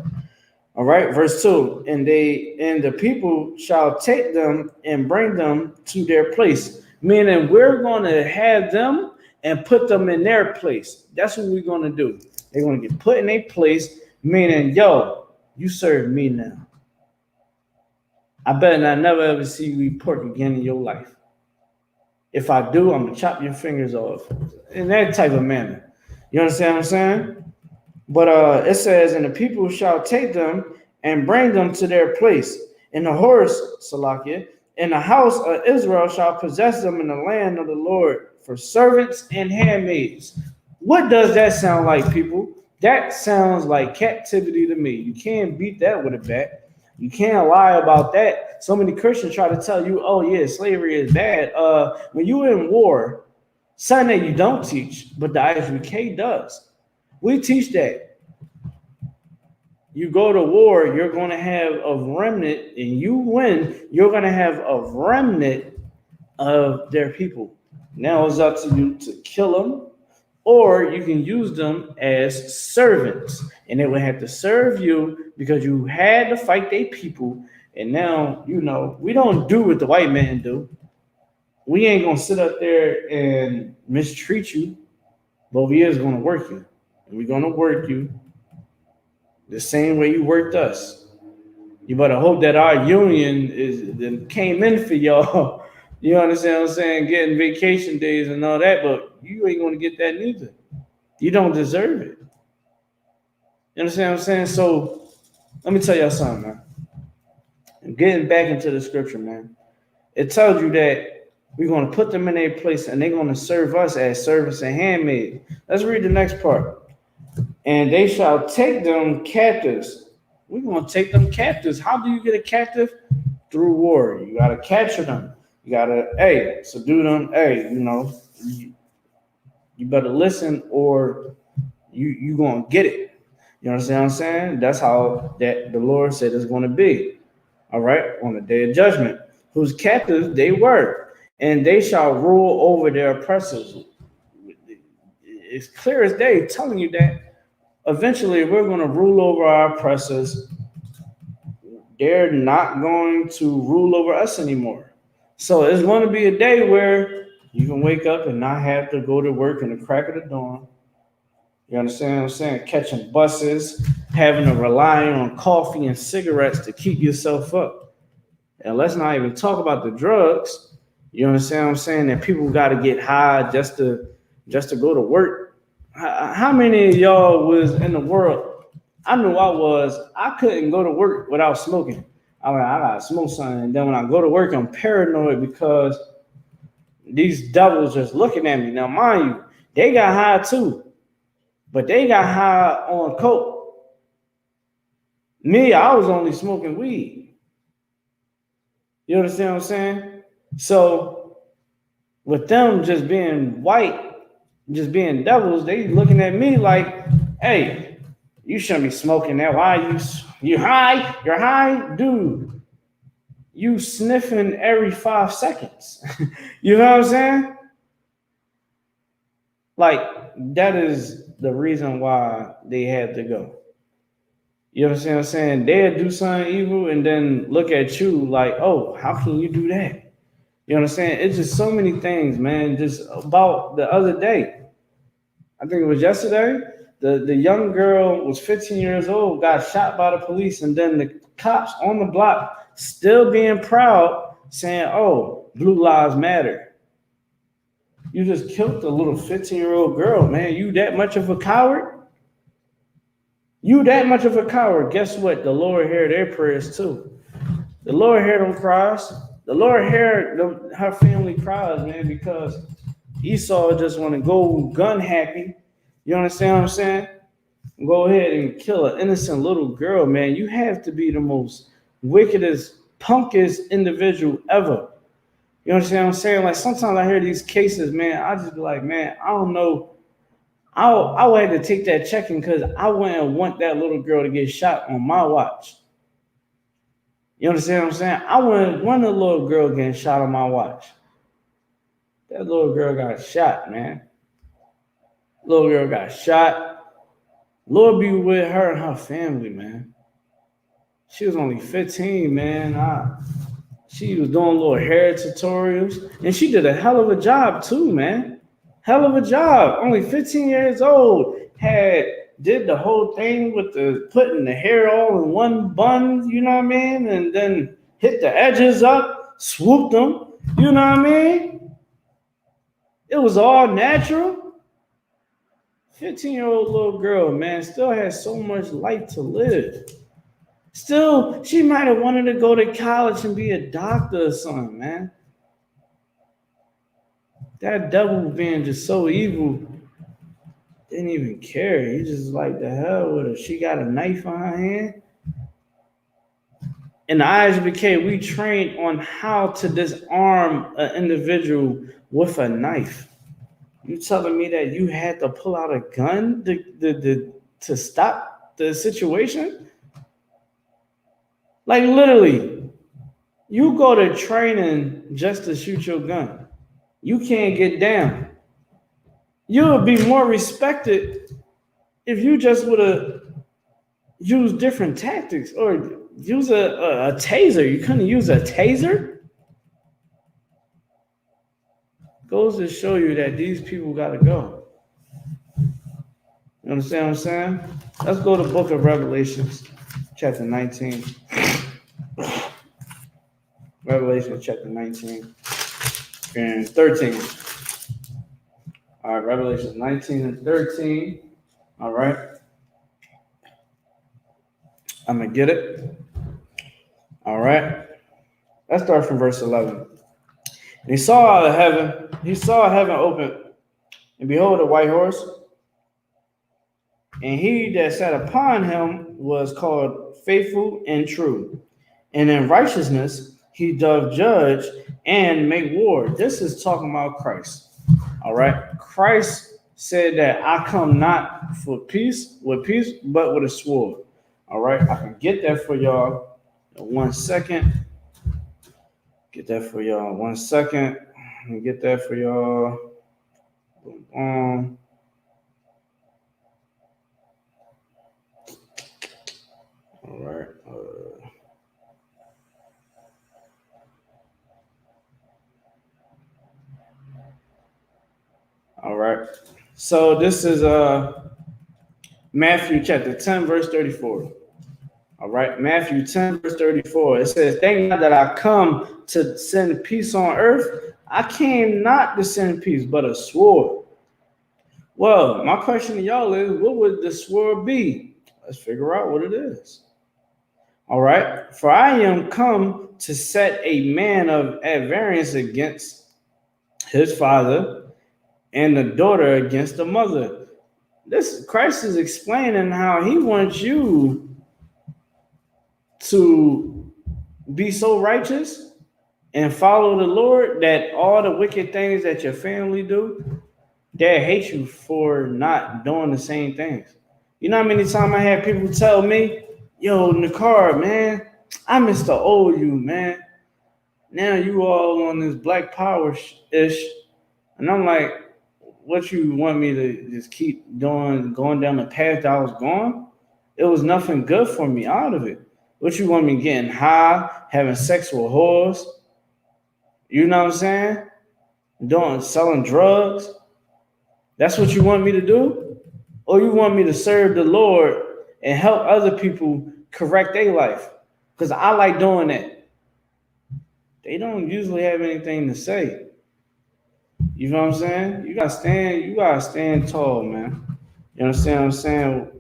All right, verse 2. And the people shall take them and bring them to their place. Meaning we're going to have them and put them in their place. That's what we're going to do. They're going to get put in their place, meaning, yo, you serve me now. I better not never ever see you eat pork again in your life. If I do, I'm going to chop your fingers off. In that type of manner. You understand what I'm saying? But it says, and the people shall take them and bring them to their place. And the horse, Salakia, and the house of Israel shall possess them in the land of the Lord for servants and handmaids. What does that sound like, people? That sounds like captivity to me. You can't beat that with a bat. You can't lie about that. So many Christians try to tell you, oh, yeah, slavery is bad. When you're in war, something that you don't teach, but the Isupk does. We teach that. You go to war, you're going to have a remnant, and you win, you're going to have a remnant of their people. Now it's up to you to kill them, or you can use them as servants, and they will have to serve you because you had to fight their people. And now, you know, we don't do what the white man do. We ain't going to sit up there and mistreat you, but we is going to work you. And we're going to work you the same way you worked us. You better hope that our union came in for y'all. You understand what I'm saying? Getting vacation days and all that, but you ain't going to get that neither. You don't deserve it. You understand what I'm saying? So let me tell y'all something, man. I'm getting back into the scripture, man. It tells you that we're going to put them in their place and they're going to serve us as servants and handmaids. Let's read the next part. And they shall take them captives. We're going to take them captives. How do you get a captive? Through war. You got to capture them. You got to, subdue them. You better listen or you going to get it. You understand what I'm saying? That's how that the Lord said it's going to be. all right, on the day of judgment, whose captives they were, and they shall rule over their oppressors. It's clear as day telling you that eventually we're going to rule over our oppressors. They're not going to rule over us anymore. So it's going to be a day where you can wake up and not have to go to work in the crack of the dawn. You understand what I'm saying? Catching buses, having to rely on coffee and cigarettes to keep yourself up. And let's not even talk about the drugs. You understand what I'm saying? That people got to get high just to go to work. How many of y'all was in the world? I knew I was. I couldn't go to work without smoking. I gotta smoke something, and then when I go to work, I'm paranoid because these devils just looking at me. Now, mind you, they got high too, but they got high on coke. Me, I was only smoking weed. You understand what I'm saying? So with them just being white, just being devils, they looking at me like, hey, you shouldn't be smoking that. Why you high? You're high? Dude, you sniffing every 5 seconds. You know what I'm saying? Like, that is the reason why they had to go. You understand what I'm saying? They'd do something evil and then look at you like, oh, how can you do that? You understand? It's just so many things, man. Just about the other day, I think it was yesterday, the young girl was 15 years old, got shot by the police, and then the cops on the block still being proud, saying, oh, Blue Lives Matter. You just killed a little 15-year-old girl, man. You that much of a coward? You that much of a coward. Guess what? The Lord heard their prayers too. The Lord heard them cries. The Lord heard her family cries, man, because Esau just want to go gun happy. You understand what I'm saying? Go ahead and kill an innocent little girl, man. You have to be the most wickedest, punkest individual ever. You understand what I'm saying? Like, sometimes I hear these cases, man, I just be like, man, I don't know. I would have to take that checking because I wouldn't want that little girl to get shot on my watch. You understand what I'm saying? I wouldn't want a little girl getting shot on my watch. That little girl got shot, man. Little girl got shot. Lord be with her and her family, man. She was only 15, man. She was doing little hair tutorials, and she did a hell of a job too, man. Hell of a job. Only 15 years old. Did the whole thing with the putting the hair all in one bun, you know what I mean? And then hit the edges up, swooped them, you know what I mean? It was all natural. 15-year-old little girl, man, still has so much life to live. Still, she might have wanted to go to college and be a doctor or something, man. That devil being just so evil, didn't even care. He just like, the hell with her. She got a knife on her hand. In the Isupk, we train on how to disarm an individual with a knife. You telling me that you had to pull out a gun to stop the situation? Like, literally, you go to training just to shoot your gun. You can't get down. You would be more respected if you just would have used different tactics or use a taser. You couldn't use a taser? Goes to show you that these people got to go. You understand what I'm saying? Let's go to the book of Revelations, chapter 19. Revelation chapter 19 and 13. All right, Revelation 19 and 13. All right. I'm going to get it. All right. Let's start from verse 11. And he saw heaven open, and behold, a white horse. And he that sat upon him was called Faithful and True. And in righteousness he doth judge and make war. This is talking about Christ. All right. Christ said that I come not for peace, but with a sword. All right. I can get that for y'all. 1 second. Get that for y'all. 1 second. Let me get that for y'all. Boom, boom. All right. All right. So this is Matthew chapter 10, verse 34. All right, Matthew 10, verse 34. It says, "Thank God that I come to send peace on earth. I came not to send peace, but a sword." Well, my question to y'all is, what would the sword be? Let's figure out what it is. All right. "For I am come to set a man at variance against his father, and the daughter against the mother." This Christ is explaining how he wants you to be so righteous and follow the Lord that all the wicked things that your family do, they hate you for not doing the same things. You know how many times I had people tell me, "Yo, Nakar, man, I miss the old you, man. Now you all on this black power ish." And I'm like, what you want me to just keep doing, going down the path that I was going? It was nothing good for me out of it. What you want me getting high, having sex with whores? You know what I'm saying? Selling drugs? That's what you want me to do? Or you want me to serve the Lord and help other people correct their life? Because I like doing that. They don't usually have anything to say. You know what I'm saying? You gotta stand tall, man. You understand what I'm saying?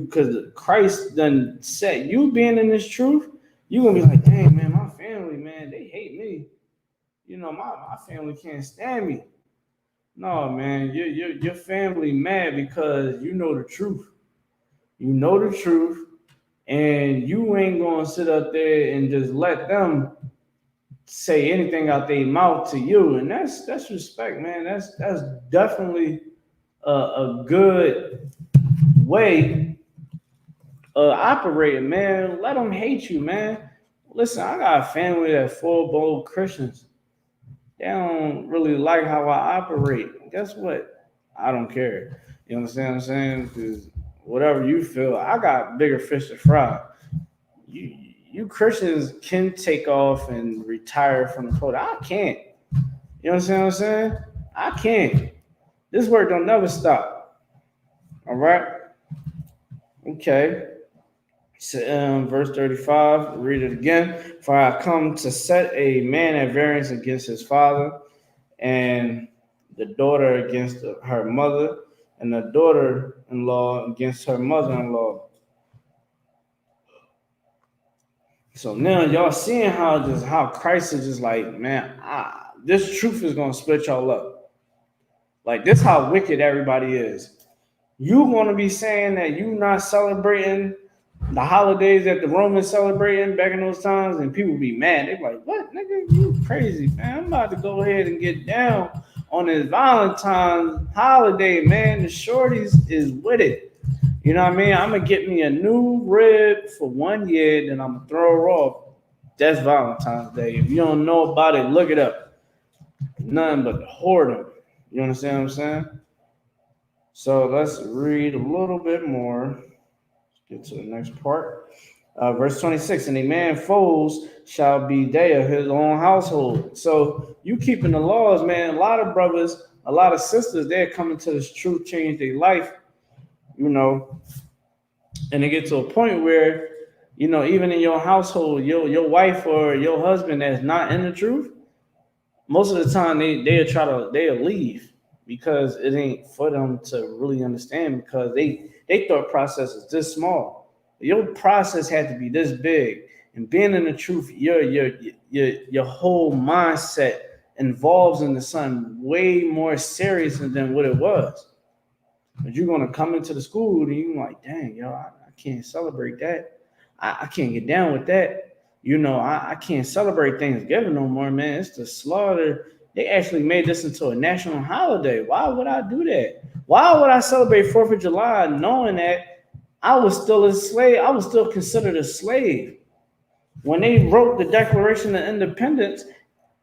Because Christ done set you being in this truth, you gonna be like, "Dang, man, my family, man, they hate me. You know, my family can't stand me." No, man, your family mad because you know the truth. You know the truth, and you ain't gonna sit up there and just let them say anything out their mouth to you, and that's respect, man. That's definitely a good way operating, man. Let them hate you, man. Listen, I got a family that's full-blown Christians. They don't really like how I operate. Guess what? I don't care. You understand what I'm saying? Because whatever you feel, I got bigger fish to fry. You Christians can take off and retire from the code. I can't. You understand what I'm saying? I can't. This work don't never stop. All right? Okay. So, verse 35, read it again. "For I come to set a man at variance against his father, and the daughter against her mother, and the daughter-in-law against her mother-in-law." So now y'all seeing how Christ is just like, man, this truth is gonna split y'all up. Like, this how wicked everybody is. You want to be saying that you not celebrating the holidays that the Romans celebrating back in those times, and people be mad. They like, "What, nigga? You crazy, man? I'm about to go ahead and get down on this Valentine's holiday, man. The shorties is with it. You know what I mean? I'm gonna get me a new rib for 1 year, then I'm gonna throw her off." That's Valentine's Day. If you don't know about it, look it up. Nothing but whoredom. You understand what I'm saying? So let's read a little bit more. Let's get to the next part. Verse 26, "And a man foes shall be they of his own household." So you keeping the laws, man. A lot of brothers, a lot of sisters, they're coming to this truth, change their life, you know, and they get to a point where, you know, even in your household, your wife or your husband that's not in the truth, most of the time they'll leave because it ain't for them to really understand, because they thought process is this small. Your process had to be this big, and being in the truth, your whole mindset involves into something way more serious than what it was. But you're gonna come into the school and you're like, "Dang, yo, I can't celebrate that. I can't get down with that. You know, I can't celebrate Thanksgiving no more, man. It's the slaughter. They actually made this into a national holiday. Why would I do that? Why would I celebrate 4th of July knowing that I was still a slave? I was still considered a slave. When they wrote the Declaration of Independence,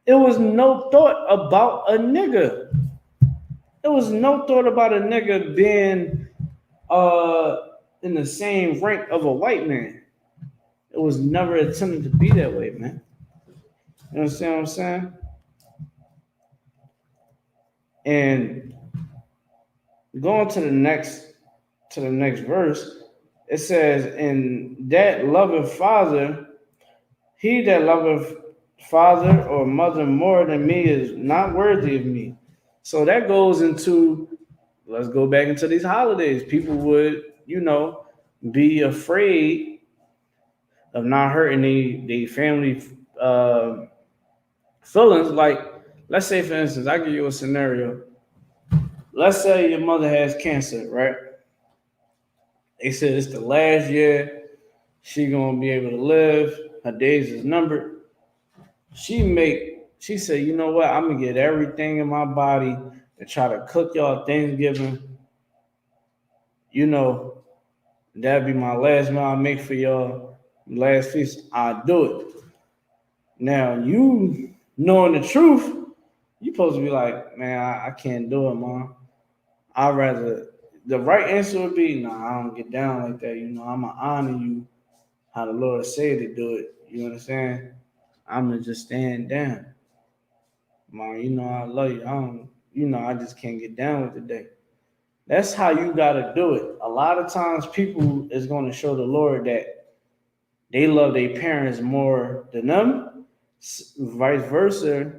it was no thought about a nigga. There was no thought about a nigga being uh in the same rank of a white man. It was never intended to be that way, man. You understand what I'm saying? And going to the next verse, it says, "And that loveth father, he that loveth father or mother more than me is not worthy of me." So that goes into, let's go back into these holidays. People would, be afraid of not hurting the family uh, feelings. Like, let's say, for instance, I give you a scenario. Let's say your mother has cancer, right? They said it's the last year she gonna be able to live. Her days is numbered. She said, you know what? I'm gonna get everything in my body to try to cook y'all Thanksgiving. You know, that'd be my last meal I make for y'all. Last feast, I'll do it. Now you knowing the truth, you supposed to be like, man, I can't do it, mom. I'd rather, the right answer would be, no, I don't get down like that. I'ma honor you how the Lord said to do it. You understand? I'ma just stand down. Mom, I love you. I just can't get down with the day. That's how you gotta do it. A lot of times people is gonna show the Lord that they love their parents more than them. Vice versa,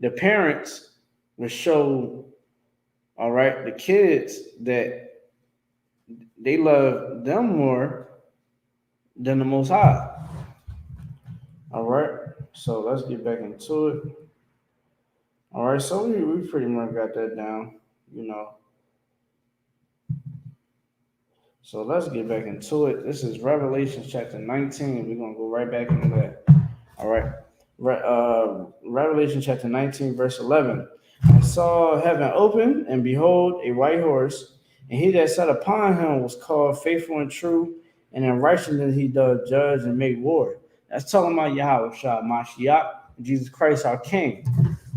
the parents will show, all right, the kids that they love them more than the Most High. All right, so let's get back into it. All right, so we pretty much got that down, you know. So let's get back into it. This is Revelation chapter 19. We're gonna go right back into that. All right. Revelation chapter 19, verse 11. I saw heaven open, and behold, a white horse, and he that sat upon him was called Faithful and True, and in righteousness he does judge and make war. That's talking about Yahweh Shah Mashiach, Jesus Christ, our King.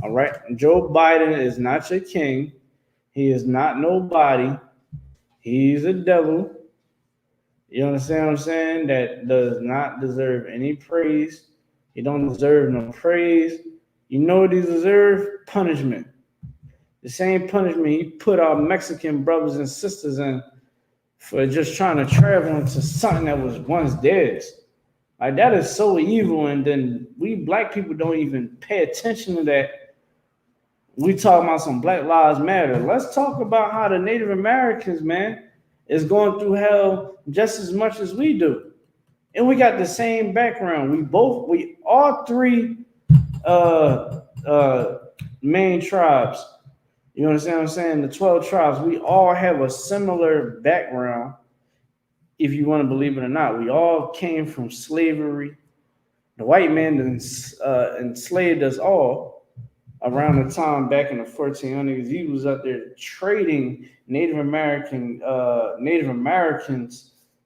All right. Joe Biden is not your king. He is not nobody. He's a devil. You understand what I'm saying? That does not deserve any praise. He don't deserve no praise. You know what he deserves? Punishment. The same punishment he put our Mexican brothers and sisters in for just trying to travel into something that was once theirs. Like, that is so evil, and then we black people don't even pay attention to that. We talk about some Black Lives Matter. Let's talk about how the Native Americans, man, is going through hell just as much as we do. And we got the same background. We all three uh main tribes. You understand what I'm saying? The 12 tribes, we all have a similar background, if you want to believe it or not. We all came from slavery. The white man enslaved us all around the time back in the 1400s. He was up there trading Native Americans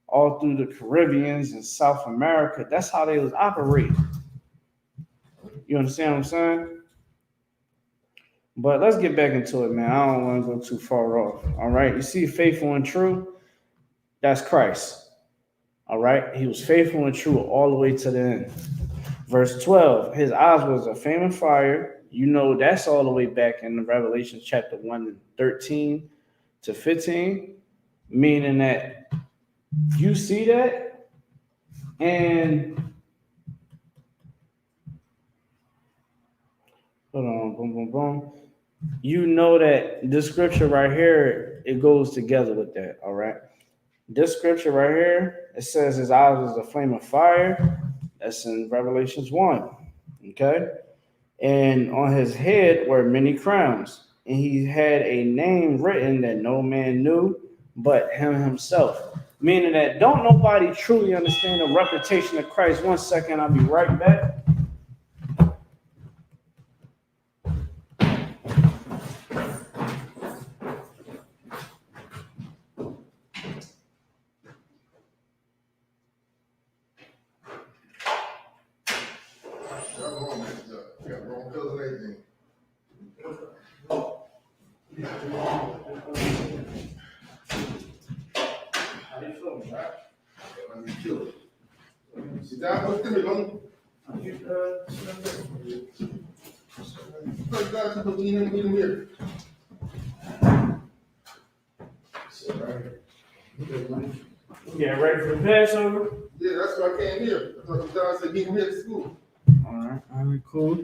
all through the Caribbeans and South America. That's how they was operating. You understand what I'm saying? But let's get back into it, man. I don't want to go too far off. All right. You see, faithful and true, that's Christ. All right. He was faithful and true all the way to the end. Verse 12, his eyes was a flame of fire. That's all the way back in the Revelation chapter 1 and 13 to 15, meaning that you see that, and hold on, boom, boom, boom. You know that this scripture right here, it goes together with that, all right? This scripture right here, it says his eyes was a flame of fire. That's in Revelations 1, okay? And on his head were many crowns, and he had a name written that no man knew but him himself. Meaning that don't nobody truly understand the reputation of Christ. 1 second, I'll be right back. I'm wrong, man. I got wrong colors and everything. How you feeling, bro? I need to kill it. Sit down, put it in me, don't You put it down, put it in here. Sit right here. Okay, man. getting ready for the Passover? Yeah, that's why I came here. I thought John said meet him here at school. All right, cool.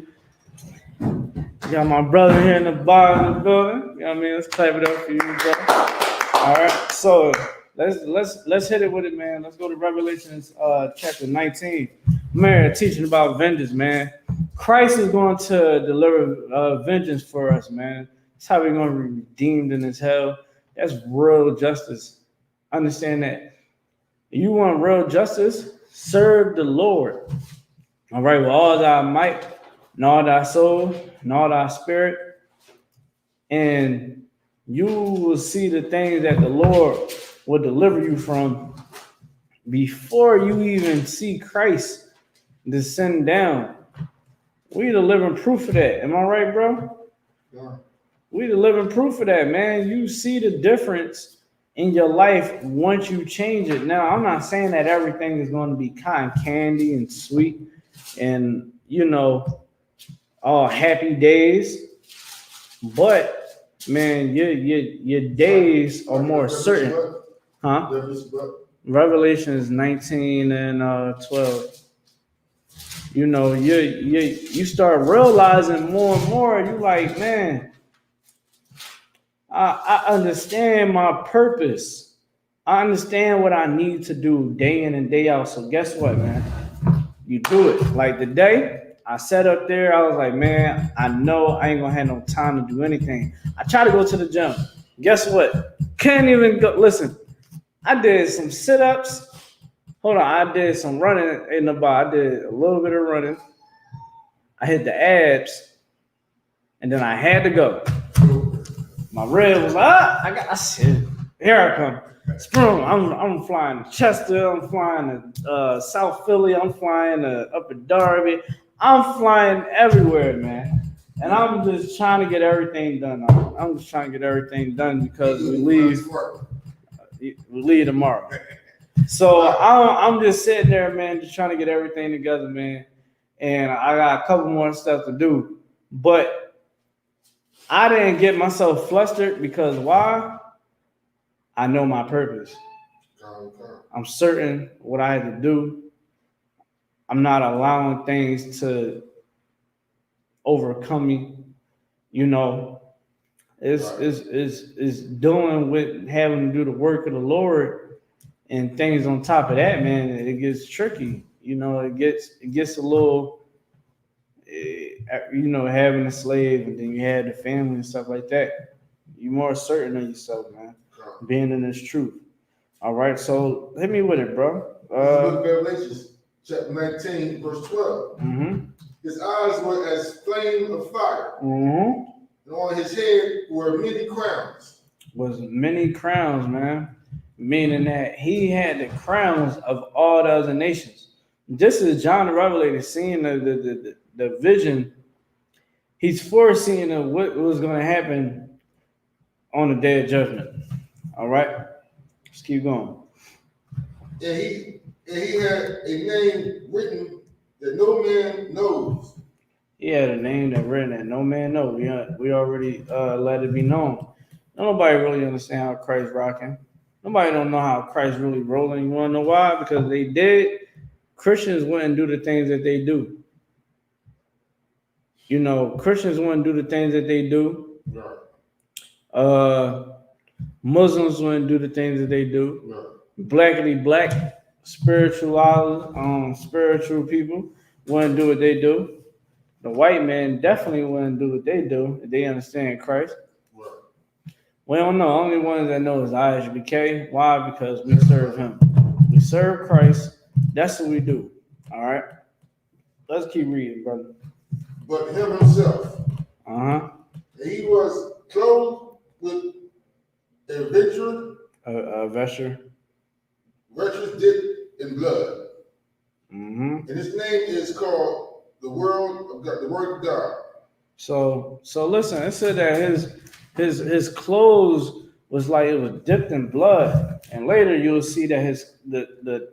Got my brother here in the bottom of the building. You know what I mean? Let's clap it up for you, bro. All right, so let's hit it with it, man. Let's go to Revelations chapter 19. Man, teaching about vengeance, man. Christ is going to deliver vengeance for us, man. That's how we're going to be redeemed in this hell. That's real justice. Understand that. You want real justice? Serve the Lord. All right, with all thy might, and all thy soul, and all thy spirit, and you will see the things that the Lord will deliver you from before you even see Christ descend down. We the living proof of that. Am I right, bro? Yeah. We the living proof of that, man. You see the difference in your life once you change it. Now, I'm not saying that everything is going to be cotton candy and sweet and, you know, all happy days. But, man, your days are more certain. Huh? Revelations 19 and 12. You know, you start realizing more and more, you like, man, I understand my purpose. I understand what I need to do day in and day out. So guess what, man? You do it. Like today, I sat up there, I was like, man, I know I ain't gonna have no time to do anything. I try to go to the gym. Guess what? Can't even go. Listen, I did some sit-ups. Hold on, I did some running in the bar. I did a little bit of running. I hit the abs, and then I had to go. My rib was I said, here I come. Sprung. I'm flying to Chester. I'm flying to South Philly. I'm flying to Upper Darby. I'm flying everywhere, man. And I'm just trying to get everything done. I'm just trying to get everything done because we leave tomorrow. So I'm just sitting there, man, just trying to get everything together, man. And I got a couple more stuff to do. But I didn't get myself flustered because why? I know my purpose. I'm certain what I had to do. I'm not allowing things to overcome me. You know, it's dealing with having to do the work of the Lord and things on top of that, man. It gets tricky. You know, it gets a little, you know, having a slave and then you have the family and stuff like that. You're more certain of yourself, man. Being in this truth. All right, so hit me with it, bro. Revelations chapter 19, verse 12. Mm-hmm. His eyes were as flame of fire, Mm-hmm. and on his head were many crowns. Was many crowns, man. Meaning that he had the crowns of all the other nations. Just as John the Revelator seeing the vision, he's foreseeing what was going to happen on the day of judgment. All right, let's keep going. And he had a name written that no man knows. He had a name that written that no man knows. We already let it be known. Nobody really understand how Christ rocking. Nobody don't know how Christ really rolling. You want to know why? Because they did. Christians wouldn't do the things that they do. You know, Christians wouldn't do the things that they do. Muslims wouldn't do the things that they do. Blackity black, spiritual people wouldn't do what they do. The white man definitely wouldn't do what they do if they understand Christ. We don't know. Only ones that know is Isupk. Why? Because we serve him. We serve Christ. That's what we do. All right. Let's keep reading, brother. But him himself. He was clothed with a vesture. Vesture dipped in blood. And his name is called the World of God, the word of God. So listen, it said that his clothes was like it was dipped in blood, and later you'll see that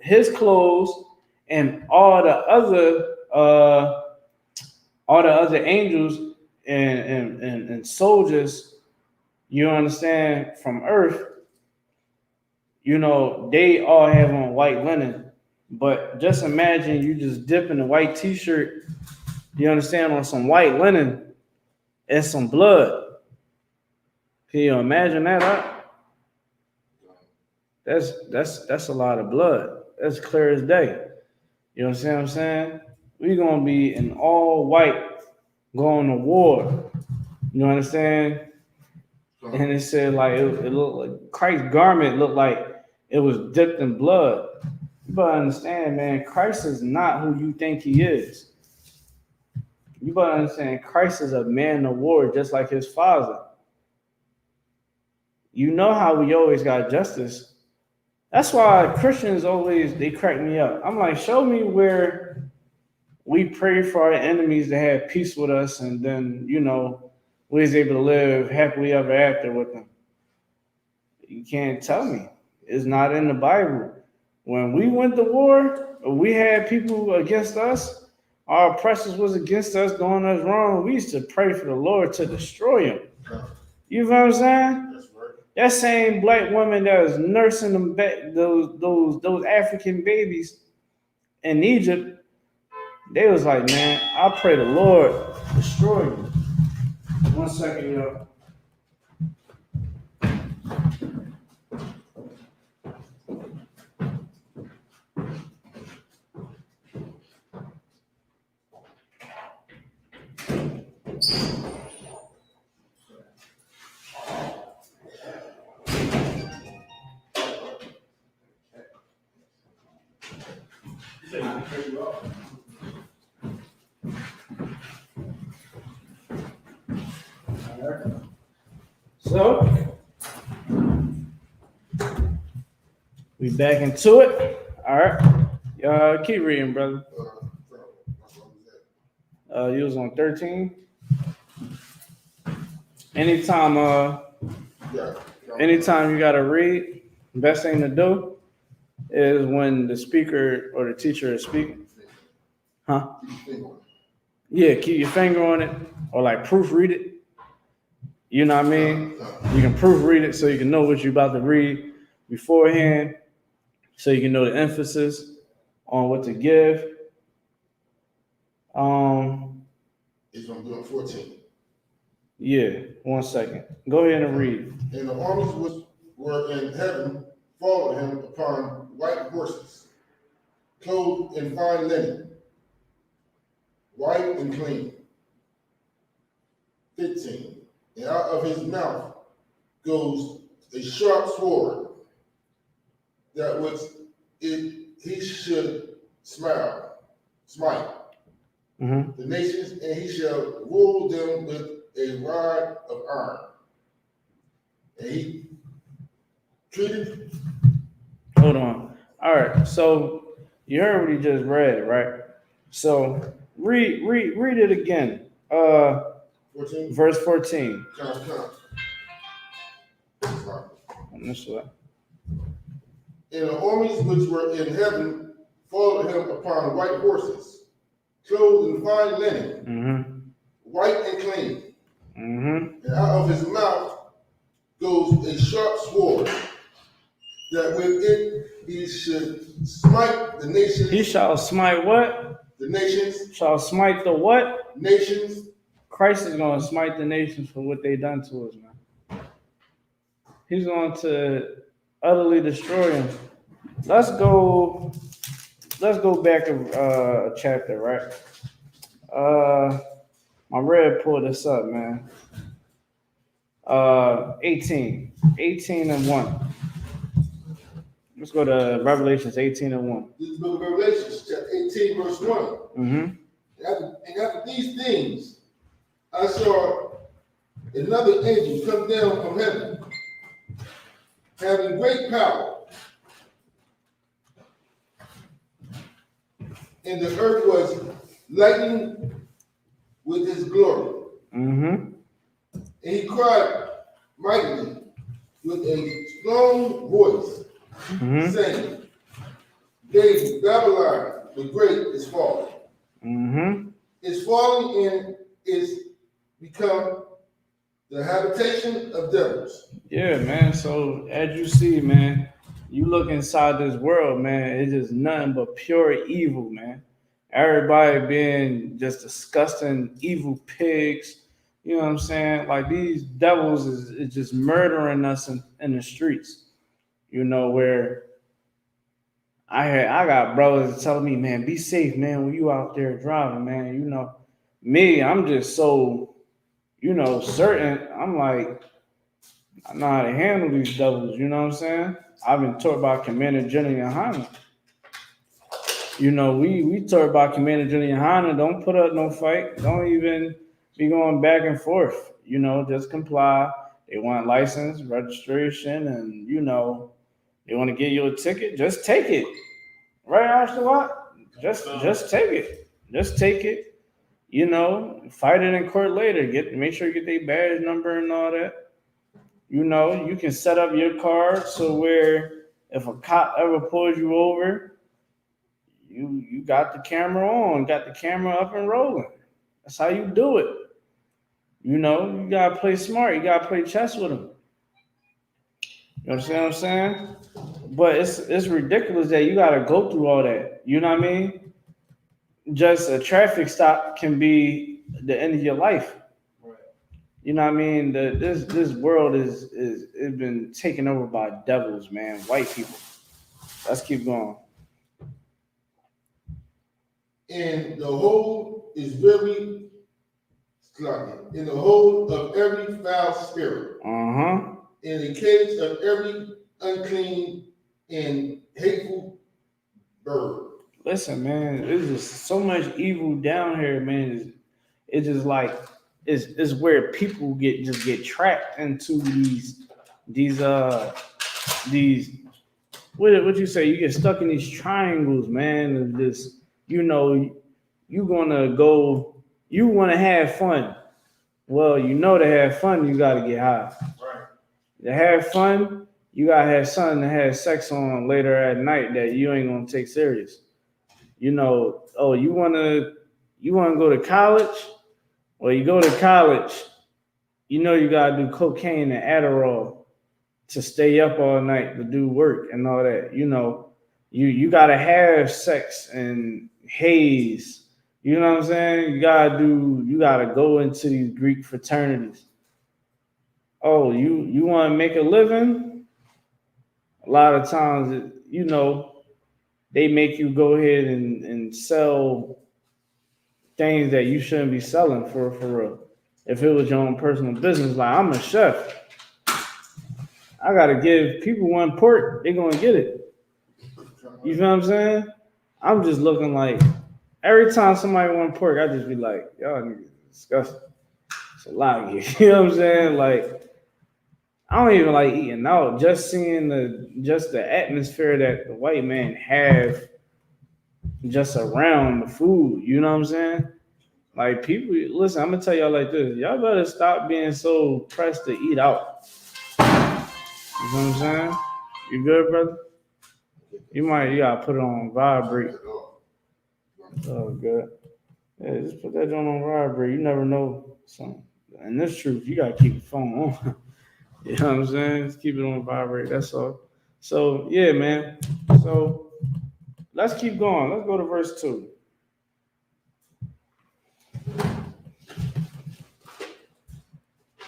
his clothes and all the other angels and soldiers, you understand, from Earth, you know, they all have on white linen. But just imagine you just dip in a white t-shirt, you understand, on some white linen and some blood. Can you imagine that? That's a lot of blood. That's clear as day. You understand what I'm saying? We're gonna be in all white going to war. You understand? And it said like it looked like Christ's garment looked like it was dipped in blood. You better understand, man, Christ is not who you think he is. You better understand Christ is a man of war, just like his father. You know how we always got justice. That's why Christians always they crack me up. I'm like, show me where we pray for our enemies to have peace with us, and then we was able to live happily ever after with them. You can't tell me. It's not in the Bible. When we went to war, we had people against us. Our oppressors was against us, doing us wrong. We used to pray for the Lord to destroy them. You know what I'm saying? That's right. That same black woman that was nursing them back, those African babies in Egypt, they was like, man, I pray the Lord destroy you. 1 second, yo. So we back into it. All right. Keep reading, brother. You was on 13. Anytime you gotta read, best thing to do is when the speaker or the teacher is speaking. Huh? Yeah, keep your finger on it or like proofread it. You know what I mean? You can proofread it so you can know what you're about to read beforehand, so you can know the emphasis on what to give. He's gonna do it 14. Yeah, 1 second. Go ahead and read. And the armies which were in heaven followed him upon white horses, clothed in fine linen, white and clean. 15. And out of his mouth goes a sharp sword, that which he should smite the nations, and he shall rule them with a rod of iron. And he treated. Hold on. All right. So you heard what he just read, right? So read it again. 14. Verse 14. Come. This way. And the armies which were in heaven followed him upon white horses, clothed in fine linen, white and clean. And out of his mouth goes a sharp sword, that with it he should smite the nations. He shall smite what? The nations. Shall smite the what? Nations. Christ is going to smite the nations for what they done to us, man. He's going to utterly destroy them. Let's go back a chapter, right? My red pulled this up, man. 18 and 1. Let's go to Revelations 18 and 1. This is the book of Revelations, chapter 18, verse 1. And after these things, I saw another angel come down from heaven, having great power. And the earth was lightened with his glory. Mm-hmm. And he cried mightily with a strong voice, Mm-hmm. saying, David, Babylon the great is fallen. Mm-hmm. Is falling and is become the habitation of devils. Yeah, man. So as you see, man, you look inside this world, man, it's just nothing but pure evil, man. Everybody being just disgusting, evil pigs. You know what I'm saying? Like these devils is just murdering us in the streets. You know, where I got brothers telling me, man, be safe, man, when you out there driving, man. You know, me, I'm just so, certain. I'm like, I know how to handle these devils, you know what I'm saying? I've been taught by Commander General Yohana. You know, we taught by Commander General Yohana, don't put up no fight. Don't even be going back and forth. You know, just comply. They want license, registration, and they want to give you a ticket, just take it. Right, Ashley Watt? Just take it. Just take it. You know, fight it in court later. Make sure you get their badge number and all that. You know, you can set up your car so where if a cop ever pulls you over, you got the camera on, got the camera up and rolling. That's how you do it. You know, you gotta play smart. You gotta play chess with them. You understand what I'm saying? But it's ridiculous that you gotta go through all that. You know what I mean? Just a traffic stop can be the end of your life. You know what I mean? This world is been taken over by devils, man. White people. Let's keep going. And the whole is very sluggish. In the whole of every foul spirit. Uh-huh. In the cage of every unclean and hateful bird. Listen, man, there's just so much evil down here, man. It's just like it's where people get trapped into these these what you say, you get stuck in these triangles, man, of this, you gonna go, you wanna have fun. Well, to have fun, you gotta get high. Right. To have fun, you gotta have something to have sex on later at night that you ain't gonna take serious. Oh, you wanna go to college? Well, you go to college, you gotta do cocaine and Adderall to stay up all night to do work and all that. You gotta have sex and haze. You know what I'm saying? You gotta go into these Greek fraternities. Oh, you want to make a living? A lot of times, they make you go ahead and sell things that you shouldn't be selling for real. If it was your own personal business, like I'm a chef, I gotta give people one pork, they're gonna get it. You feel what I'm saying? I'm just looking like every time somebody want pork, I just be like, y'all niggas disgusting. It's a lot here. You know what I'm saying? Like, I don't even like eating out. Just seeing the atmosphere that the white man have just around the food. You know what I'm saying? Like people, listen, I'm gonna tell y'all like this. Y'all better stop being so pressed to eat out. You know what I'm saying? You good, brother? You gotta put it on vibrate. Oh, good. Yeah, just put that joint on vibrate. You never know something. And this truth, you gotta keep the phone on. You know what I'm saying? Just keep it on vibrate. That's all. So yeah, man. So let's keep going. Let's go to verse 2.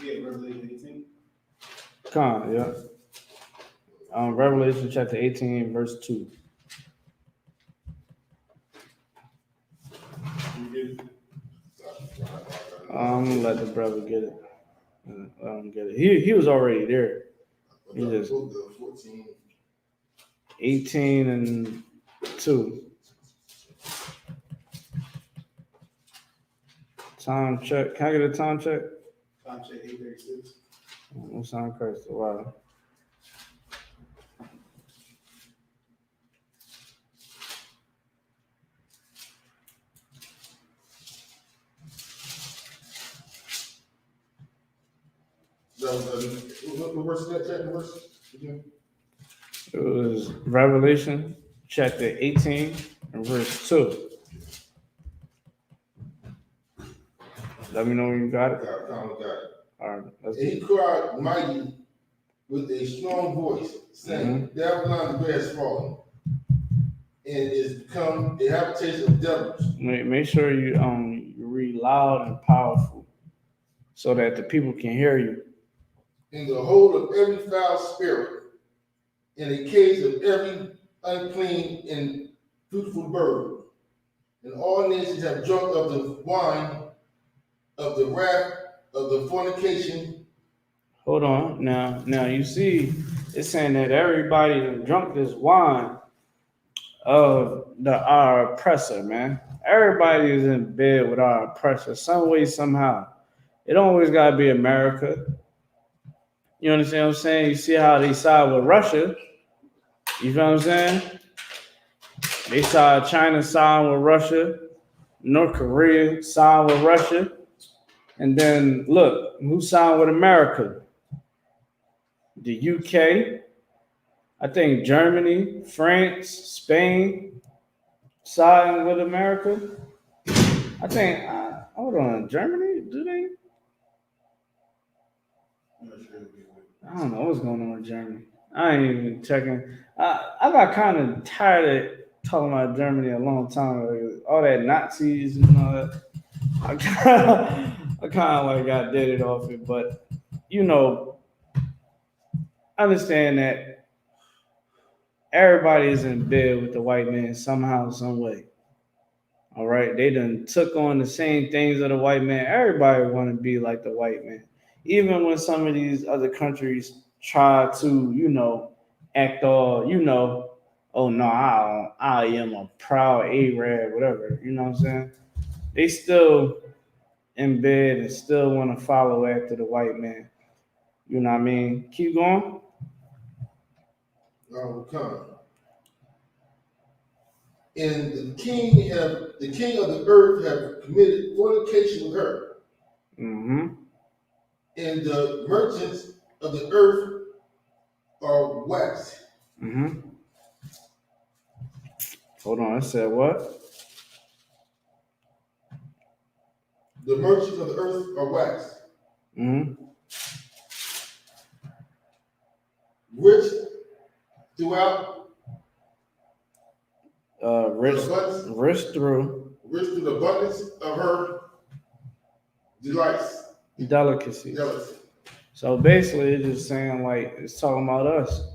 Yeah, Revelation 18. Come, yeah. Revelation chapter 18, verse 2. I'm gonna let the brother get it. Let him get it. He was already there. He just 18 and 2. Time check. Can I get a time check? Time check 8:36. No sound crazy. Wow. What verse is that? Chapter verse? Again? It was Revelation chapter 18 and verse 2. Let me know when you got it. Got it. All right, let's And he cried mighty with a strong voice, saying, Babylon the great has fallen, and is become a habitation of devils. Make sure you read loud and powerful so that the people can hear you. In the hold of every foul spirit, in the cage of every unclean and fruitful bird. And all nations have drunk of the wine of the wrath of the fornication. Hold on. Now you see, it's saying that everybody done drunk this wine of our oppressor, man. Everybody is in bed with our oppressor, some way, somehow. It don't always gotta be America. You understand what I'm saying? You see how they side with Russia. You feel what I'm saying? They saw China side with Russia, North Korea side with Russia, and then look, who signed with America? The UK, I think Germany, France, Spain, siding with America. I think, hold on, Germany, do they? I don't know what's going on with Germany. I ain't even checking. I got kind of tired of talking about Germany a long time ago. All that Nazis and all that. I kind of like got deaded off it, but you know, understand that everybody is in bed with the white man somehow, some way. All right, they done took on the same things of the white man. Everybody want to be like the white man, even when some of these other countries try to, act all, oh no, I am a proud Arab, whatever. You know what I'm saying? They still in bed and still want to follow after the white man. You know what I mean? Keep going. Come. And the king of the earth have committed fornication with her. Mm-hmm. And the merchants of the earth are waxed. Mm-hmm. Hold on, I said what? The merchants of the earth are waxed. Mm-hmm. Rich throughout. Rich through the abundance of her delights. Delicacy. So basically, it's just saying like it's talking about us.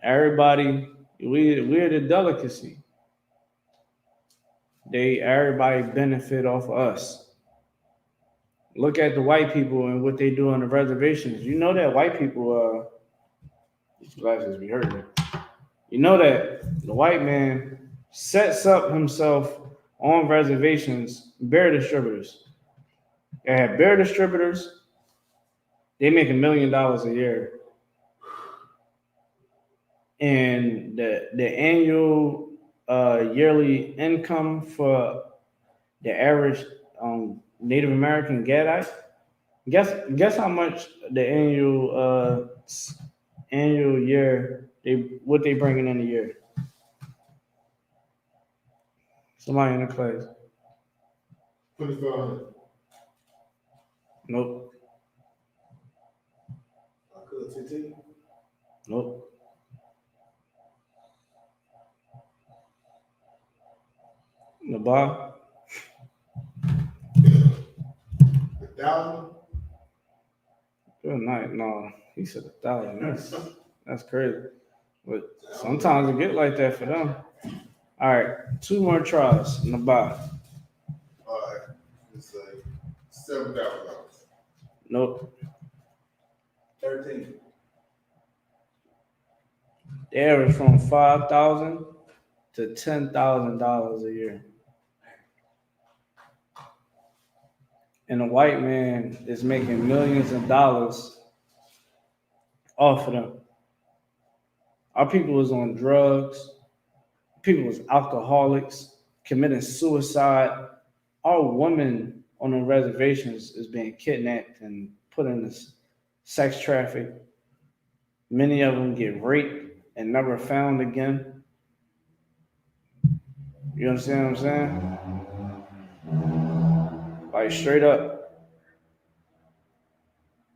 Everybody, we're the delicacy. Everybody benefit off of us. Look at the white people and what they do on the reservations. You know that white people, these glasses be hurting. You know that the white man sets up himself on reservations, beer distributors. They have beer distributors. They make $1 million a year. And the annual yearly income for the average Native American Gadite, guess how much the annual year what they bringing in a year? Somebody in the class. 2,500. Nope. I could 15. Nope. The bar. 1,000. Good night. No, he said 1,000. That's crazy. But sometimes it get like that for them. All right, 2 more tries in the bar. All right, let's say $7,000. Nope. 13. They average from $5,000 to $10,000 a year. And a white man is making millions of dollars off of them. Our people was on drugs. People was alcoholics, committing suicide. Our women on the reservations is being kidnapped and put in sex trafficked. Many of them get raped and never found again. You understand what I'm saying? Like straight up.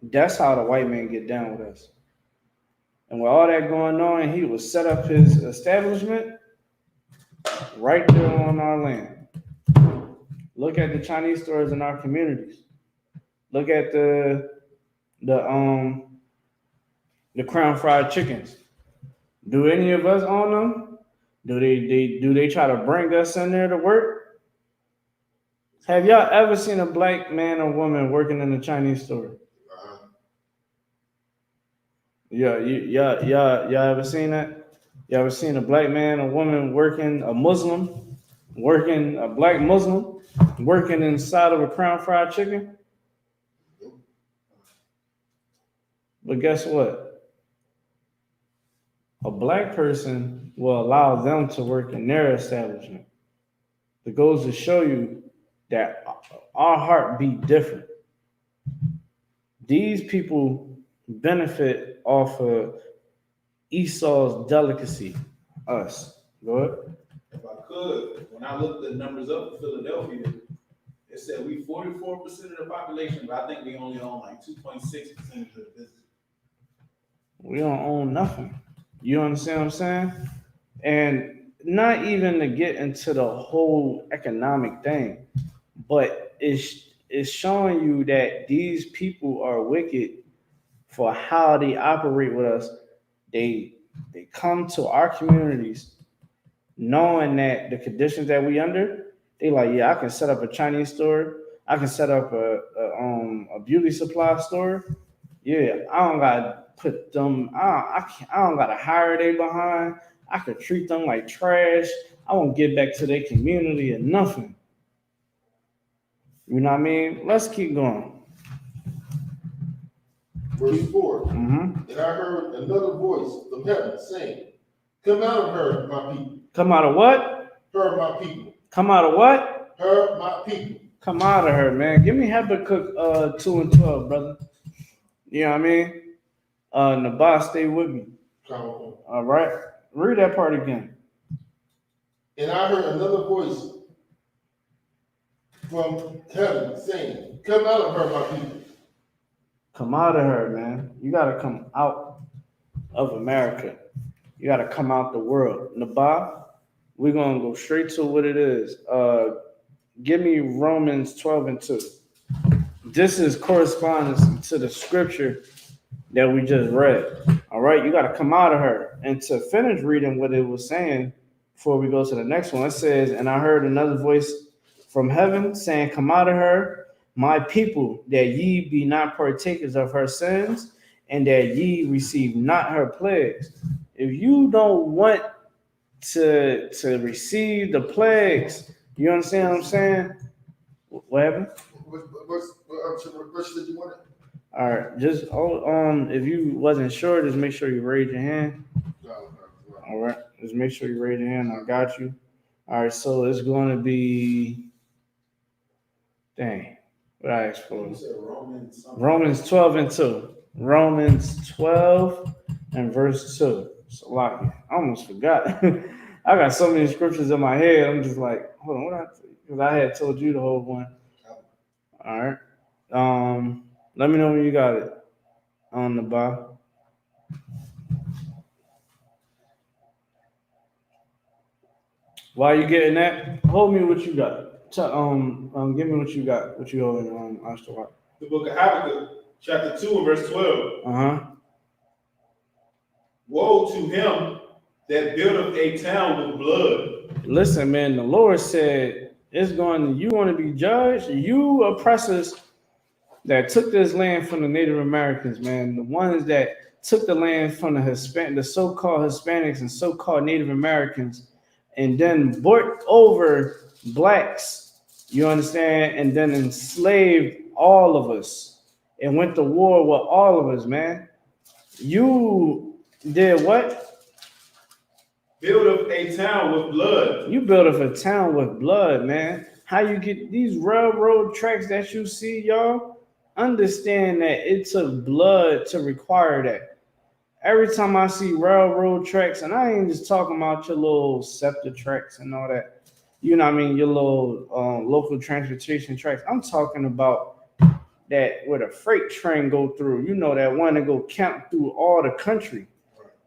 That's how the white man get down with us. And with all that going on, he would set up his establishment right there on our land. Look at the Chinese stores in our communities. Look at the Crown Fried Chickens. Do any of us own them? Do they try to bring us in there to work? Have y'all ever seen a black man or woman working in a Chinese store? Yeah, y'all ever seen that? You ever seen a black man or woman working, a black Muslim, working inside of a Crown Fried Chicken? But guess what? A black person will allow them to work in their establishment. It goes to show you that our heart beat different. These people benefit off of Esau's delicacy, us. Go ahead. If I could, when I looked the numbers up for Philadelphia, it said we 44% of the population, but I think we only own like 2.6% of the business. We don't own nothing. You understand what I'm saying? And not even to get into the whole economic thing, but it's showing you that these people are wicked for how they operate with us. They come to our communities knowing that the conditions that we under, they like, yeah, I can set up a Chinese store. I can set up a beauty supply store. Yeah, I don't gotta put them. I don't gotta hire they behind. I could treat them like trash. I won't get back to their community or nothing. You know what I mean? Let's keep going. Verse 4. Mm-hmm. And I heard another voice from heaven saying, "Come out of her, my people." Come out of what? Her, my people. Come out of what? Her, my people. Come out of her, man. Give me Habakkuk 2 and 12, brother. You know what I mean? Nabah, stay with me. All right. Read that part again. And I heard another voice from heaven saying, "Come out of her, my people." Come out of her, man. You got to come out of America. You got to come out the world. Nabah, we're going to go straight to what it is. Give me Romans 12 and 2. This is correspondence to the scripture that we just read. All right, you got to come out of her. And to finish reading what it was saying before we go to the next one, it says, and I heard another voice from heaven saying, "Come out of her, my people, that ye be not partakers of her sins, and that ye receive not her plagues." If you don't want to receive the plagues, you understand what I'm saying? What happened? What did you want? All right, just if you wasn't sure, just make sure you raise your hand. All right, just make sure you raise your hand. I got you. All right, so it's going to be, dang, what I asked for? Romans 12 and 2. Romans 12 and verse 2. So like, I almost forgot. I got so many scriptures in my head. I'm just like, hold on, because I had told you the whole one. All right. Let me know when you got it on the bar. While you getting that, hold me what you got. Give me what you got. What you holding on, Isupk? The book of Habakkuk, chapter 2 and verse 12. Woe to him that buildeth a town with blood. Listen, man, the Lord said you want to be judged, you oppressors that took this land from the Native Americans, man, the ones that took the land from the so-called Hispanics and so-called Native Americans, and then brought over blacks, you understand, and then enslaved all of us and went to war with all of us, man. You did what? Build up a town with blood. You built up a town with blood, man. How you get these railroad tracks that you see, y'all? understand that it took blood to require that. Every time I see railroad tracks, and I ain't just talking about your little SEPTA tracks and all that, you know what I mean, your little local transportation tracks. I'm talking about that where the freight train go through. You know that one that go count through all the country.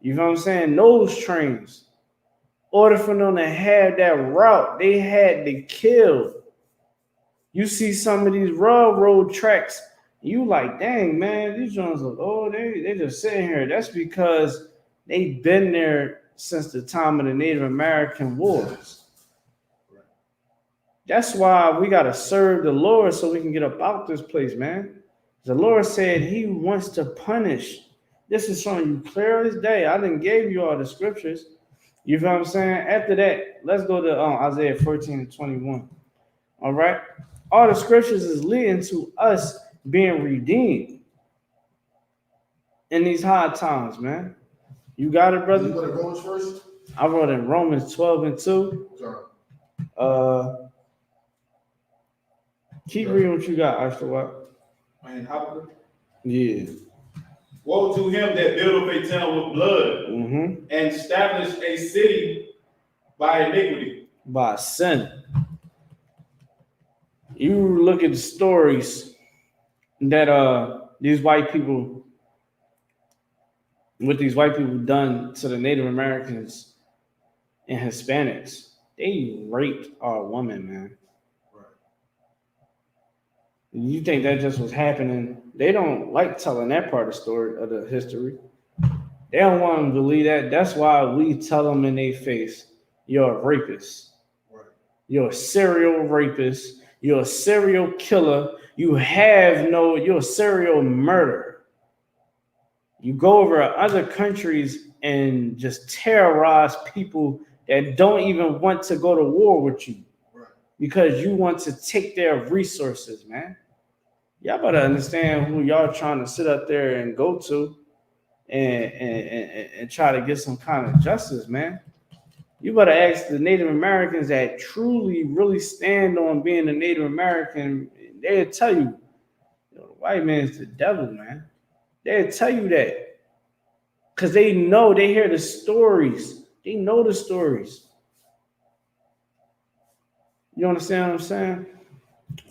You know what I'm saying? Those trains, in order for them to have that route, they had to kill. You see some of these railroad tracks, you like, dang man, these joints look, oh, they just sitting here. That's because they've been there since the time of the Native American wars. That's why we gotta serve the Lord so we can get up out this place, man. The Lord said He wants to punish. This is showing you clear as day. I didn't give you all the scriptures. You know what I'm saying? After that, let's go to Isaiah 14 and 21. All right. All the scriptures is leading to us being redeemed in these hard times, man. You got it, brother? You want to Romans first? I wrote in Romans 12 and 2. Sorry. Keep reading what you got, Isupk. And Habakkuk. Yeah. Woe to him that buildeth a town with blood Mm-hmm. and establish a city by iniquity. By sin. You look at the stories that these white people, what these white people done to the Native Americans and Hispanics. They raped our women, man. Right. You think that just was happening? They don't like telling that part of the story of the history. They don't want them to believe that. That's why we tell them in their face, you're a rapist. Right. You're a serial rapist. You're a serial killer. You're a serial murderer. You go over other countries and just terrorize people that don't even want to go to war with you. Right. Because you want to take their resources, man. Y'all better understand who y'all trying to sit up there and go to and try to get some kind of justice, man. You better ask the Native Americans that truly, really stand on being a Native American. They'll tell you, the white man's the devil, man. They'll tell you that. Because they know, they hear the stories. They know the stories. You understand what I'm saying?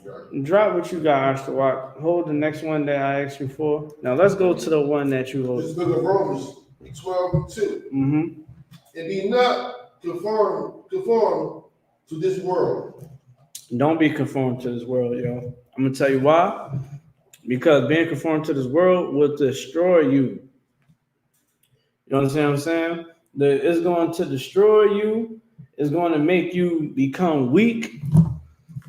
Right. Drop what you got, Isupk. Hold the next one that I asked you for. Now let's go to the one that you hold. This book of Romans 12 and 2. Mm-hmm. And be not conform to this world. Don't be conformed to this world, yo. I'm gonna tell you why. Because being conformed to this world will destroy you. You understand what I'm saying? It's going to destroy you. It's going to make you become weak.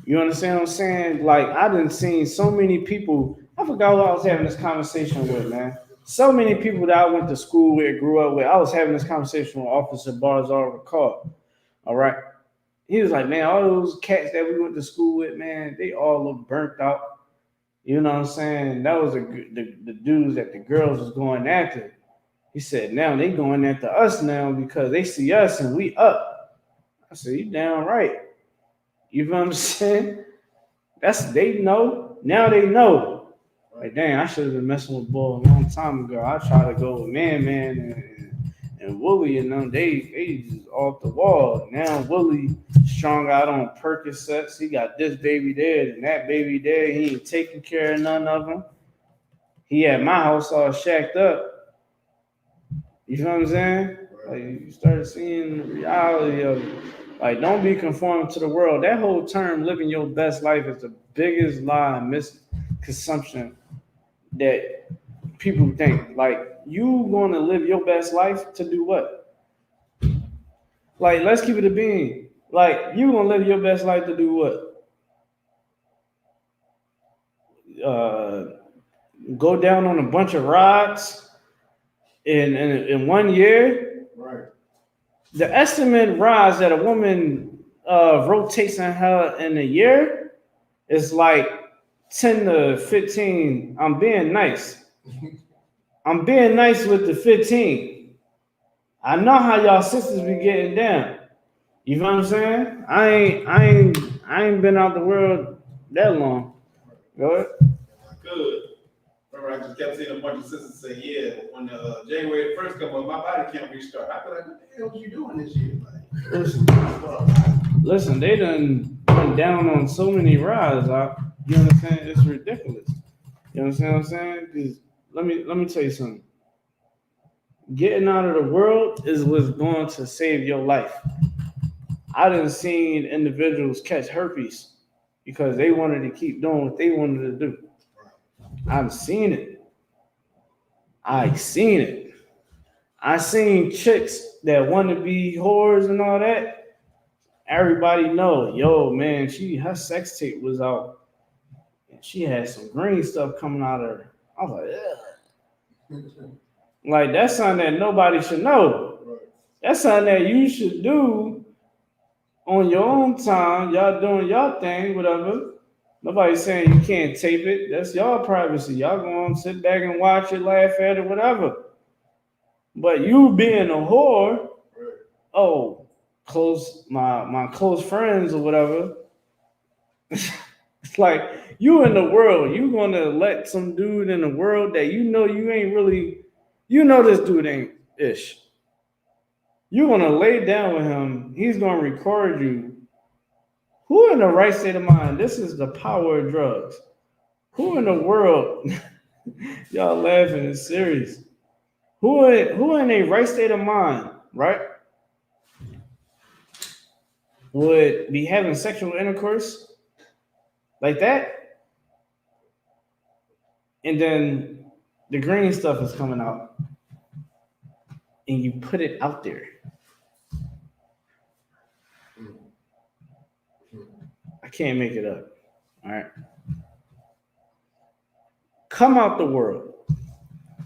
You understand what I'm saying? Like, I done seen so many people. I forgot who I was having this conversation with, man. So many people that I went to school with, grew up with. I was having this conversation with Officer Barzar Ricard. All right. He was like, man, all those cats that we went to school with, man, they all look burnt out. You know what I'm saying? That was the dudes that the girls was going after. He said, now they going after us now because they see us and we up. I said, you damn right. You know what I'm saying? They know. Now they know. Like, dang, I should have been messing with Bull a long time ago. I tried to go with Man and Wooly and them. They just off the wall. Now Wooly strung out on Percocets. He got this baby there and that baby there. He ain't taking care of none of them. He at my house all shacked up. You know what I'm saying? Like, you start seeing the reality of it. Like, don't be conformed to the world. That whole term, living your best life, is the biggest lie and misconception that people think. Like, you going to live your best life to do what? Like, let's keep it a being. Like, you going to live your best life to do what? Go down on a bunch of rides in 1 year? Right. The estimate rise that a woman rotates in a year is like 10 to 15. I'm being nice. I'm being nice with the 15. I know how y'all sisters be getting down. You know what I'm saying? I ain't been out the world that long. Go ahead. could. Remember, I just kept seeing a bunch of sisters say, yeah, when January 1st come up, my body can't restart. I feel like, what the hell was you doing this year? Like, Listen, they done went down on so many rides. You understand? It's ridiculous. You understand what I'm saying? 'Cause let me tell you something. Getting out of the world is what's going to save your life. I done seen individuals catch herpes because they wanted to keep doing what they wanted to do. I've seen it. I seen chicks that want to be whores and all that. Everybody know, yo, man, her sex tape was out. And she had some green stuff coming out of her. I was like, ugh. Like, that's something that nobody should know. That's something that you should do on your own time. Y'all doing y'all thing, whatever. Nobody's saying you can't tape it. That's y'all privacy. Y'all going to sit back and watch it, laugh at it, whatever. But you being a whore, oh, my close friends or whatever. It's like you in the world. You gonna let some dude in the world that you ain't really, this dude ain't ish. You're gonna lay down with him. He's gonna record you. Who in the right state of mind? This is the power of drugs. Who in the world? Y'all laughing, it's serious. Who in a right state of mind, right? Would be having sexual intercourse like that? And then the green stuff is coming out. And you put it out there. I can't make it up. All right. Come out the world.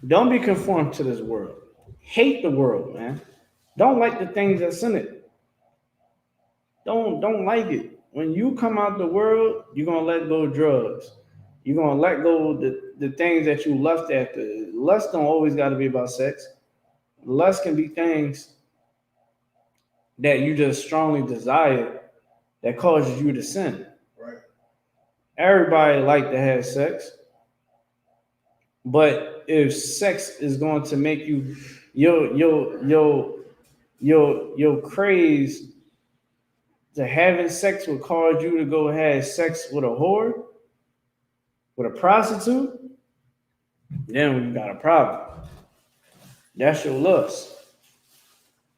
Don't be conformed to this world. Hate the world, man. Don't like the things that's in it. Don't like it. When you come out the world, you're gonna let go of drugs. You're gonna let go of the things that you lust after. Lust don't always gotta be about sex. Lust can be things that you just strongly desire that causes you to sin. Right. Everybody like to have sex, but if sex is going to make you your craze to having sex will cause you to go have sex with a whore, with a prostitute, then we got a problem. That's your lust.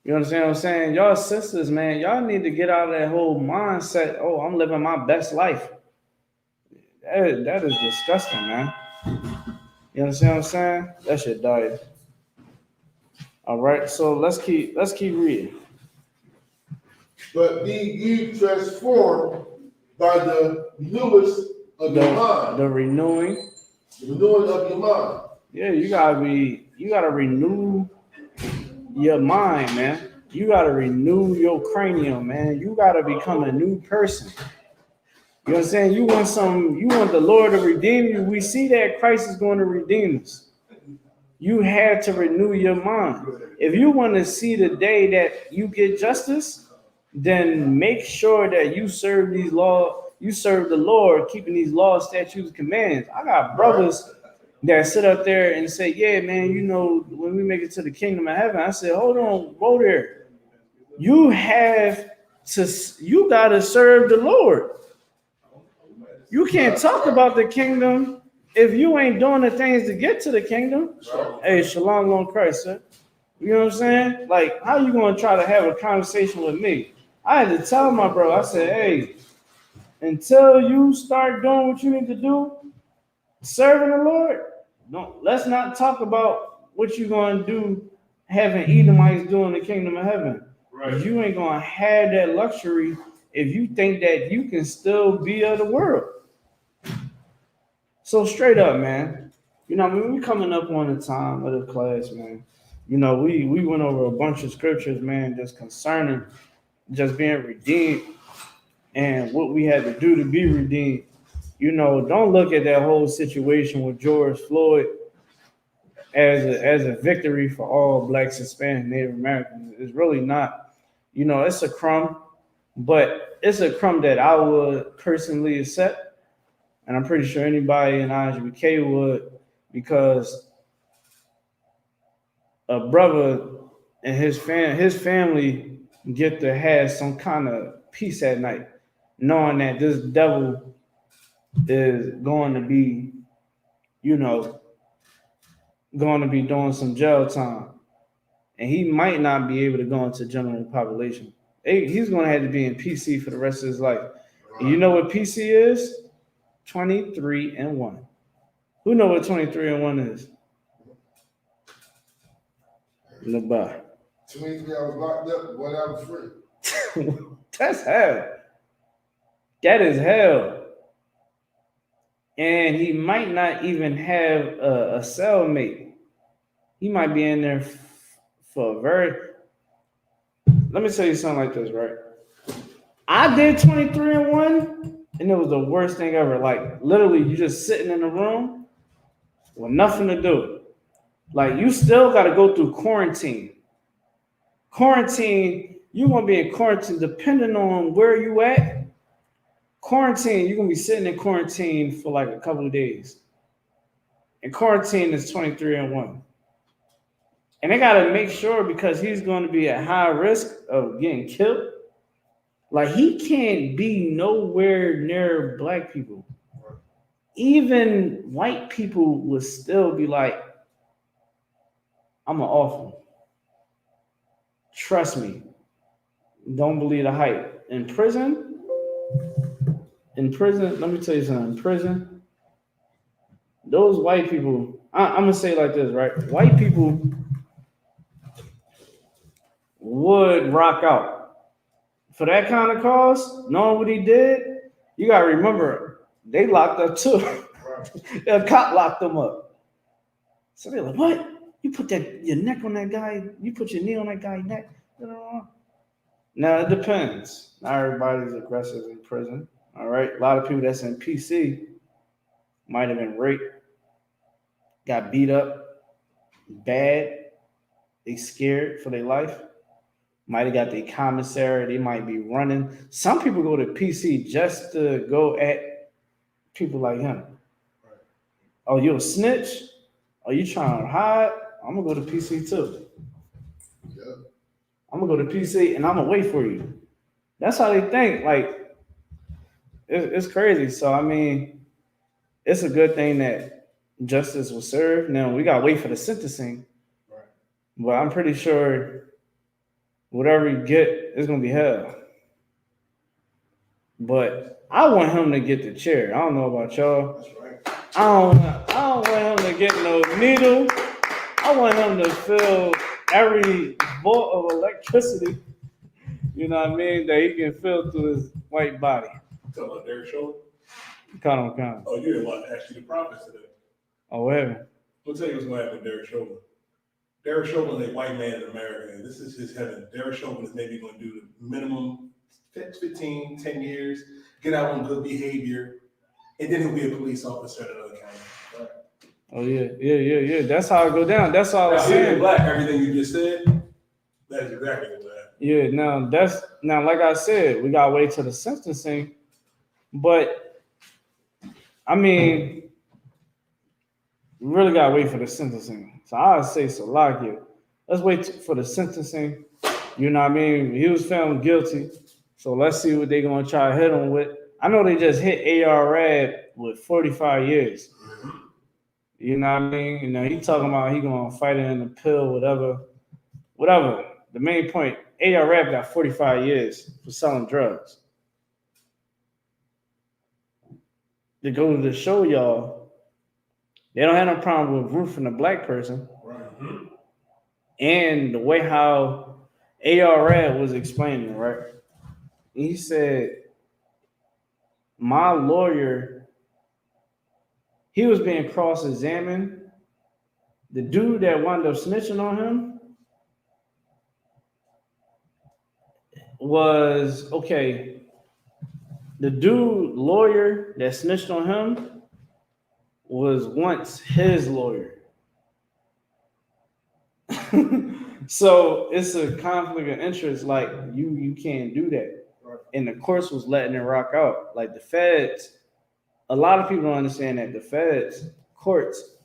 You understand what I'm saying? Y'all sisters, man, y'all need to get out of that whole mindset. Oh, I'm living my best life. That is disgusting, man. You understand what I'm saying? That shit died. All right, so let's keep reading. But be ye transformed by the renewance of your mind. The renewing. The renewing of your mind. Yeah, you gotta renew your mind, man. You gotta renew your cranium, man. You gotta become a new person. You know what I'm saying? You want the Lord to redeem you. We see that Christ is going to redeem us. You have to renew your mind. If you want to see the day that you get justice, then make sure that you serve the Lord, keeping these laws, statutes, commands. I got brothers that sit up there and say, yeah, man, when we make it to the kingdom of heaven, I said, hold on, whoa there. You gotta serve the Lord. You can't talk about the kingdom if you ain't doing the things to get to the kingdom. Hey, shalom on Christ, sir. You know what I'm saying? Like, how you gonna try to have a conversation with me? I had to tell my bro, I said, hey, until you start doing what you need to do, serving the Lord, let's not talk about what you're gonna do having Edomites doing the kingdom of heaven. Right. You ain't gonna have that luxury if you think that you can still be of the world. So straight up, man. We coming up on the time of the class, man. We went over a bunch of scriptures, man, just concerning just being redeemed and what we had to do to be redeemed. Don't look at that whole situation with George Floyd as a victory for all Blacks, Hispanic, Native Americans. It's really not. It's a crumb, but it's a crumb that I would personally accept. and I'm pretty sure anybody in ISUK would, because a brother and his family get to have some kind of peace at night, knowing that this devil is going to be, going to be doing some jail time, and he might not be able to go into general population. He's going to have to be in PC for the rest of his life. And you know what PC is? 23-1. Who know what 23-1 is? Nobody. 23 hours locked up, 1 hour free. That's hell. That is hell. And he might not even have a cellmate. He might be in there for a very. Let me tell you something like this, right? I did 23-1, and it was the worst thing ever. Like, literally, you just sitting in a room with nothing to do. Like, you still got to go through quarantine. Quarantine, you're going to be in quarantine depending on where you at. Quarantine, you're going to be sitting in quarantine for like a couple of days. And quarantine is 23-1. And they got to make sure, because he's going to be at high risk of getting killed. Like, he can't be nowhere near black people. Even white people would still be like, I'm an awful. Trust me. Don't believe the hype. In prison, let me tell you something. In prison, those white people, I'm going to say it like this, right? White people would rock out. For that kind of cause, knowing what he did, you got to remember, they locked up too. A cop locked them up. So they're like, what? You put your neck on that guy? You put your knee on that guy's neck? Now, it depends. Not everybody's aggressive in prison. All right? A lot of people that's in PC might have been raped, got beat up bad, they scared for their life. Might have got the commissary. They might be running. Some people go to PC just to go at people like him. Right. Oh, you a snitch? Oh, you trying to hide? I'm going to go to PC too. Yeah. I'm going to go to PC and I'm going to wait for you. That's how they think. Like, it's crazy. So, I mean, it's a good thing that justice was served. Now, we got to wait for the sentencing. Right. But I'm pretty sure whatever you get, it's gonna be hell. But I want him to get the chair. I don't know about y'all. That's right. I don't want him to get no needle. I want him to feel every volt of electricity. You know what I mean? That he can feel through his white body. You talking about Derek Chauvin? Count on. Oh, you didn't want to ask you the prophets today. Oh, whatever. I'll tell you what's going to happen with Derek Chauvin. Derek Chauvin is a white man in America, and this is his heaven. Derek Chauvin is maybe going to do the minimum 10 years, get out on good behavior, and then he'll be a police officer in another county. Right. Oh, yeah. That's how it go down. That's all I was saying. Black, everything you just said, that is exactly what happened. Yeah, now, like I said, we got to wait till the sentencing. But, I mean, we really got to wait for the sentencing. So I would say Salakia. Let's wait for the sentencing. You know what I mean? He was found guilty. So let's see what they're going to try to hit him with. I know they just hit AR with 45 years. You know what I mean? You know, he talking about he going to fight it in the pill, whatever. The main point, AR got 45 years for selling drugs. To go to show y'all, they don't have no problem with roofing a black person. Right. Mm-hmm. And the way how AR was explaining, right? He said, my lawyer, he was being cross-examined. The dude that wound up snitching on him was, okay, the dude lawyer that snitched on him was once his lawyer. So it's a conflict of interest. Like, you can't do that. Right. And the courts was letting it rock out. Like, the feds a lot of people don't understand that the feds, courts,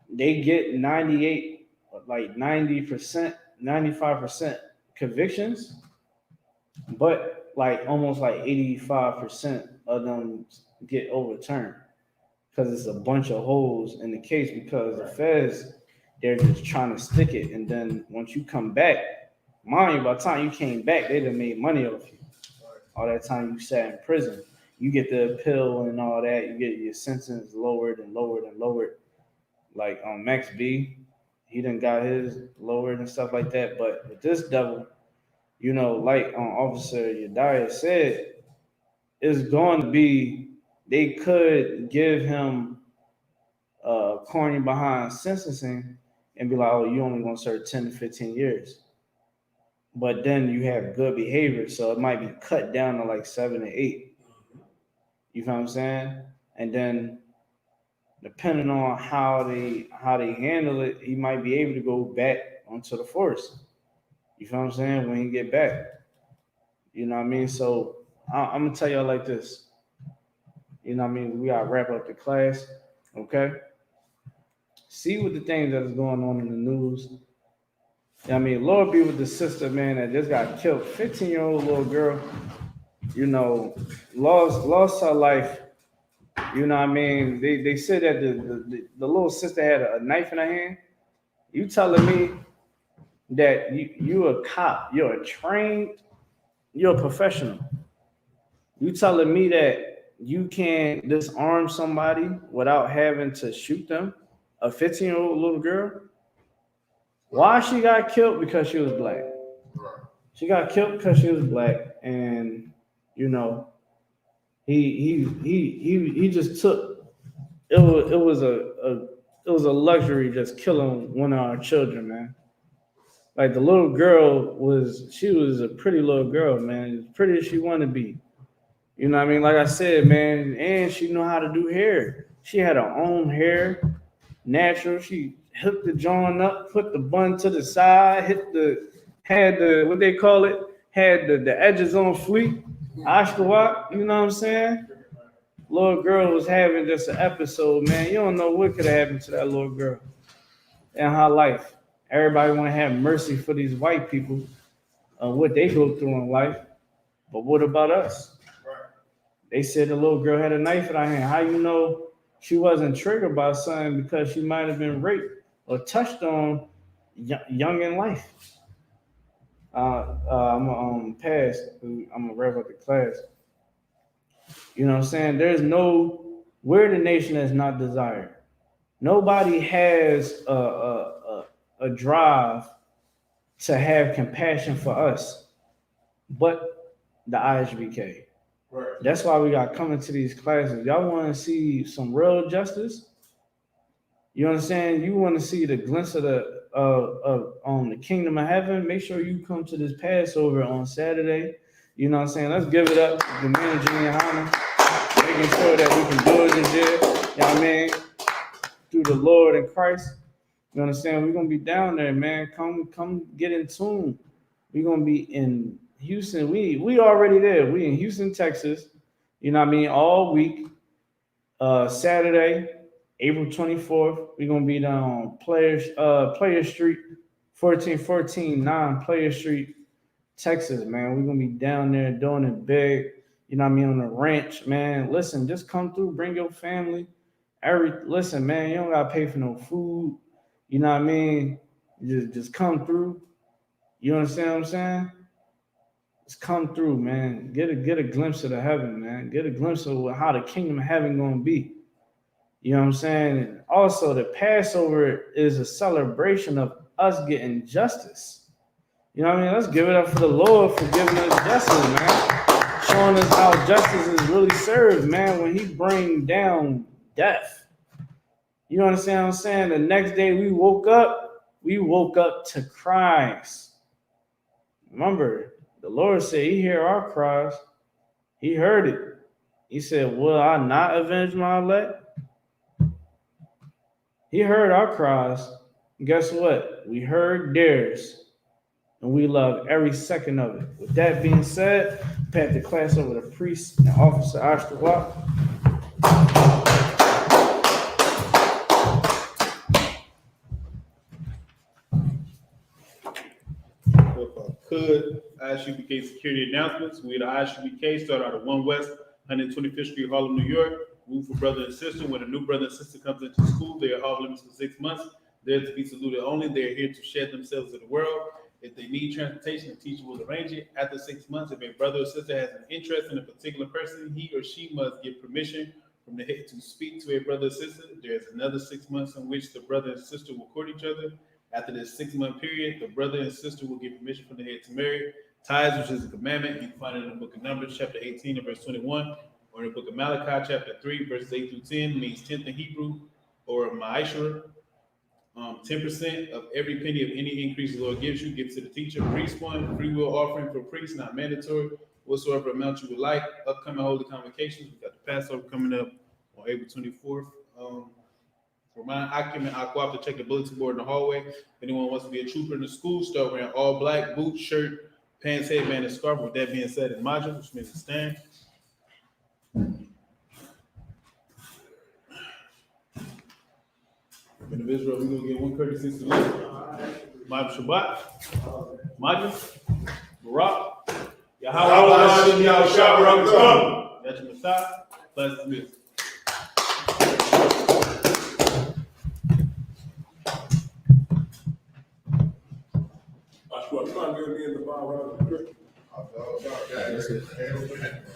they get 98, like 90%, 95% convictions, but like almost like 85% of them get overturned because it's a bunch of holes in the case because the feds, they're just trying to stick it. And then once you come back, mind you, by the time you came back, they done made money off you. All that time you sat in prison, you get the appeal and all that. You get your sentence lowered and lowered and lowered. Like Max B, he done got his lowered and stuff like that. But with this devil, you know, like Officer Yediah said, it's going to be, they could give him corny behind sentencing and be like, oh, you only going to serve 10 to 15 years. But then you have good behavior, so it might be cut down to like 7 or 8. You know what I'm saying? And then depending on how they handle it, he might be able to go back onto the force. You know what I'm saying? When he get back. You know what I mean? So I'm gonna tell y'all like this. You know what I mean? We gotta wrap up the class. Okay. See what the things that is going on in the news. I mean, Lord be with the sister, man, that just got killed. 15-year-old little girl, you know, lost her life. You know what I mean? They said that the little sister had a knife in her hand. You telling me that you're a cop, you're a professional. You telling me that you can disarm somebody without having to shoot them? A 15-year-old little girl? Why she got killed? Because she was black. She got killed because she was black, and you know, he just took it was a luxury just killing one of our children, man. Like the little girl was a pretty little girl, man, as pretty as she wanted to be. You know what I mean? Like I said, man, and she knew how to do hair. She had her own hair, natural. She hooked the joint up, put the bun to the side, had the what they call it, had the edges on fleek. Ashkawat, you know what I'm saying? Little girl was having just an episode, man. You don't know what could have happened to that little girl in her life. Everybody want to have mercy for these white people, what they go through in life. But what about us? They said the little girl had a knife in her hand. How you know she wasn't triggered by something? Because she might have been raped or touched on young in life. I'm gonna pass. I'm gonna wrap up the class. You know what I'm saying? We're the nation that's not desired. Nobody has a drive to have compassion for us, but the ISBK. Right. That's why we got coming to these classes. Y'all want to see some real justice? You understand? You want to see the glimpse of the kingdom of heaven? Make sure you come to this Passover on Saturday. You know what I'm saying? Let's give it up to the man Junior Hana, making sure that we can do it this year. You know what I mean? Through the Lord and Christ. You understand? We're gonna be down there, man. Come get in tune. We're gonna be in Houston. We already there. We in Houston, Texas. You know what I mean? All week. Saturday, April 24th, we're gonna be down Player Street, 1414 Player Street, Texas, man. We're gonna be down there doing it big. You know what I mean? On the ranch, man. Listen, just come through, bring your family. Listen, man, you don't gotta pay for no food. You know what I mean? Just come through. You understand what I'm saying? Just come through, man. Get a glimpse of the heaven, man. Get a glimpse of how the kingdom of heaven gonna be. You know what I'm saying? And also, the Passover is a celebration of us getting justice. You know what I mean? Let's give it up for the Lord for giving us justice, man. Showing us how justice is really served, man, when he brings down death. You understand what I'm saying? The next day we woke up to Christ. Remember, the Lord said he heard our cries. He heard it. He said, will I not avenge my elect? He heard our cries. And guess what? We heard theirs. And we love every second of it. With that being said, pat the class over to priest and officer Ashkawat. Isupk security announcements. We at Isupk start out at 1 West, 125th Street, Harlem, New York. Room for brother and sister. When a new brother and sister comes into school, they are off limits for 6 months. They're to be saluted only. They're here to shed themselves to the world. If they need transportation, the teacher will arrange it. After 6 months, if a brother or sister has an interest in a particular person, he or she must get permission from the head to speak to a brother or sister. There's another 6 months in which the brother and sister will court each other. After this 6-month period, the brother and sister will get permission from the head to marry. Tithes, which is a commandment, you can find it in the book of Numbers, chapter 18 and verse 21, or in the book of Malachi, chapter 3, verses 8 through 10, means tenth in Hebrew, or ma'ashra. 10% of every penny of any increase the Lord gives you, give to the teacher. Priest one, free will offering for priests, not mandatory. Whatsoever amount you would like. Upcoming holy convocations. We got the Passover coming up on April 24th. For mine, I'll go out to check the bulletin board in the hallway. If anyone wants to be a trooper in the school, start wearing all black, boots, shirt, pants, headband, and scarf. With that being said, in module, which means to stand. Men of Israel, we're gonna get one courtesy salute. Ma'am Shabbat, Majid, Barak, Yahweh, Hashem, Yahushua, Barak, Yahweh, Messiah, class dismissed. I'm trying to get me in the bar. I thought about that.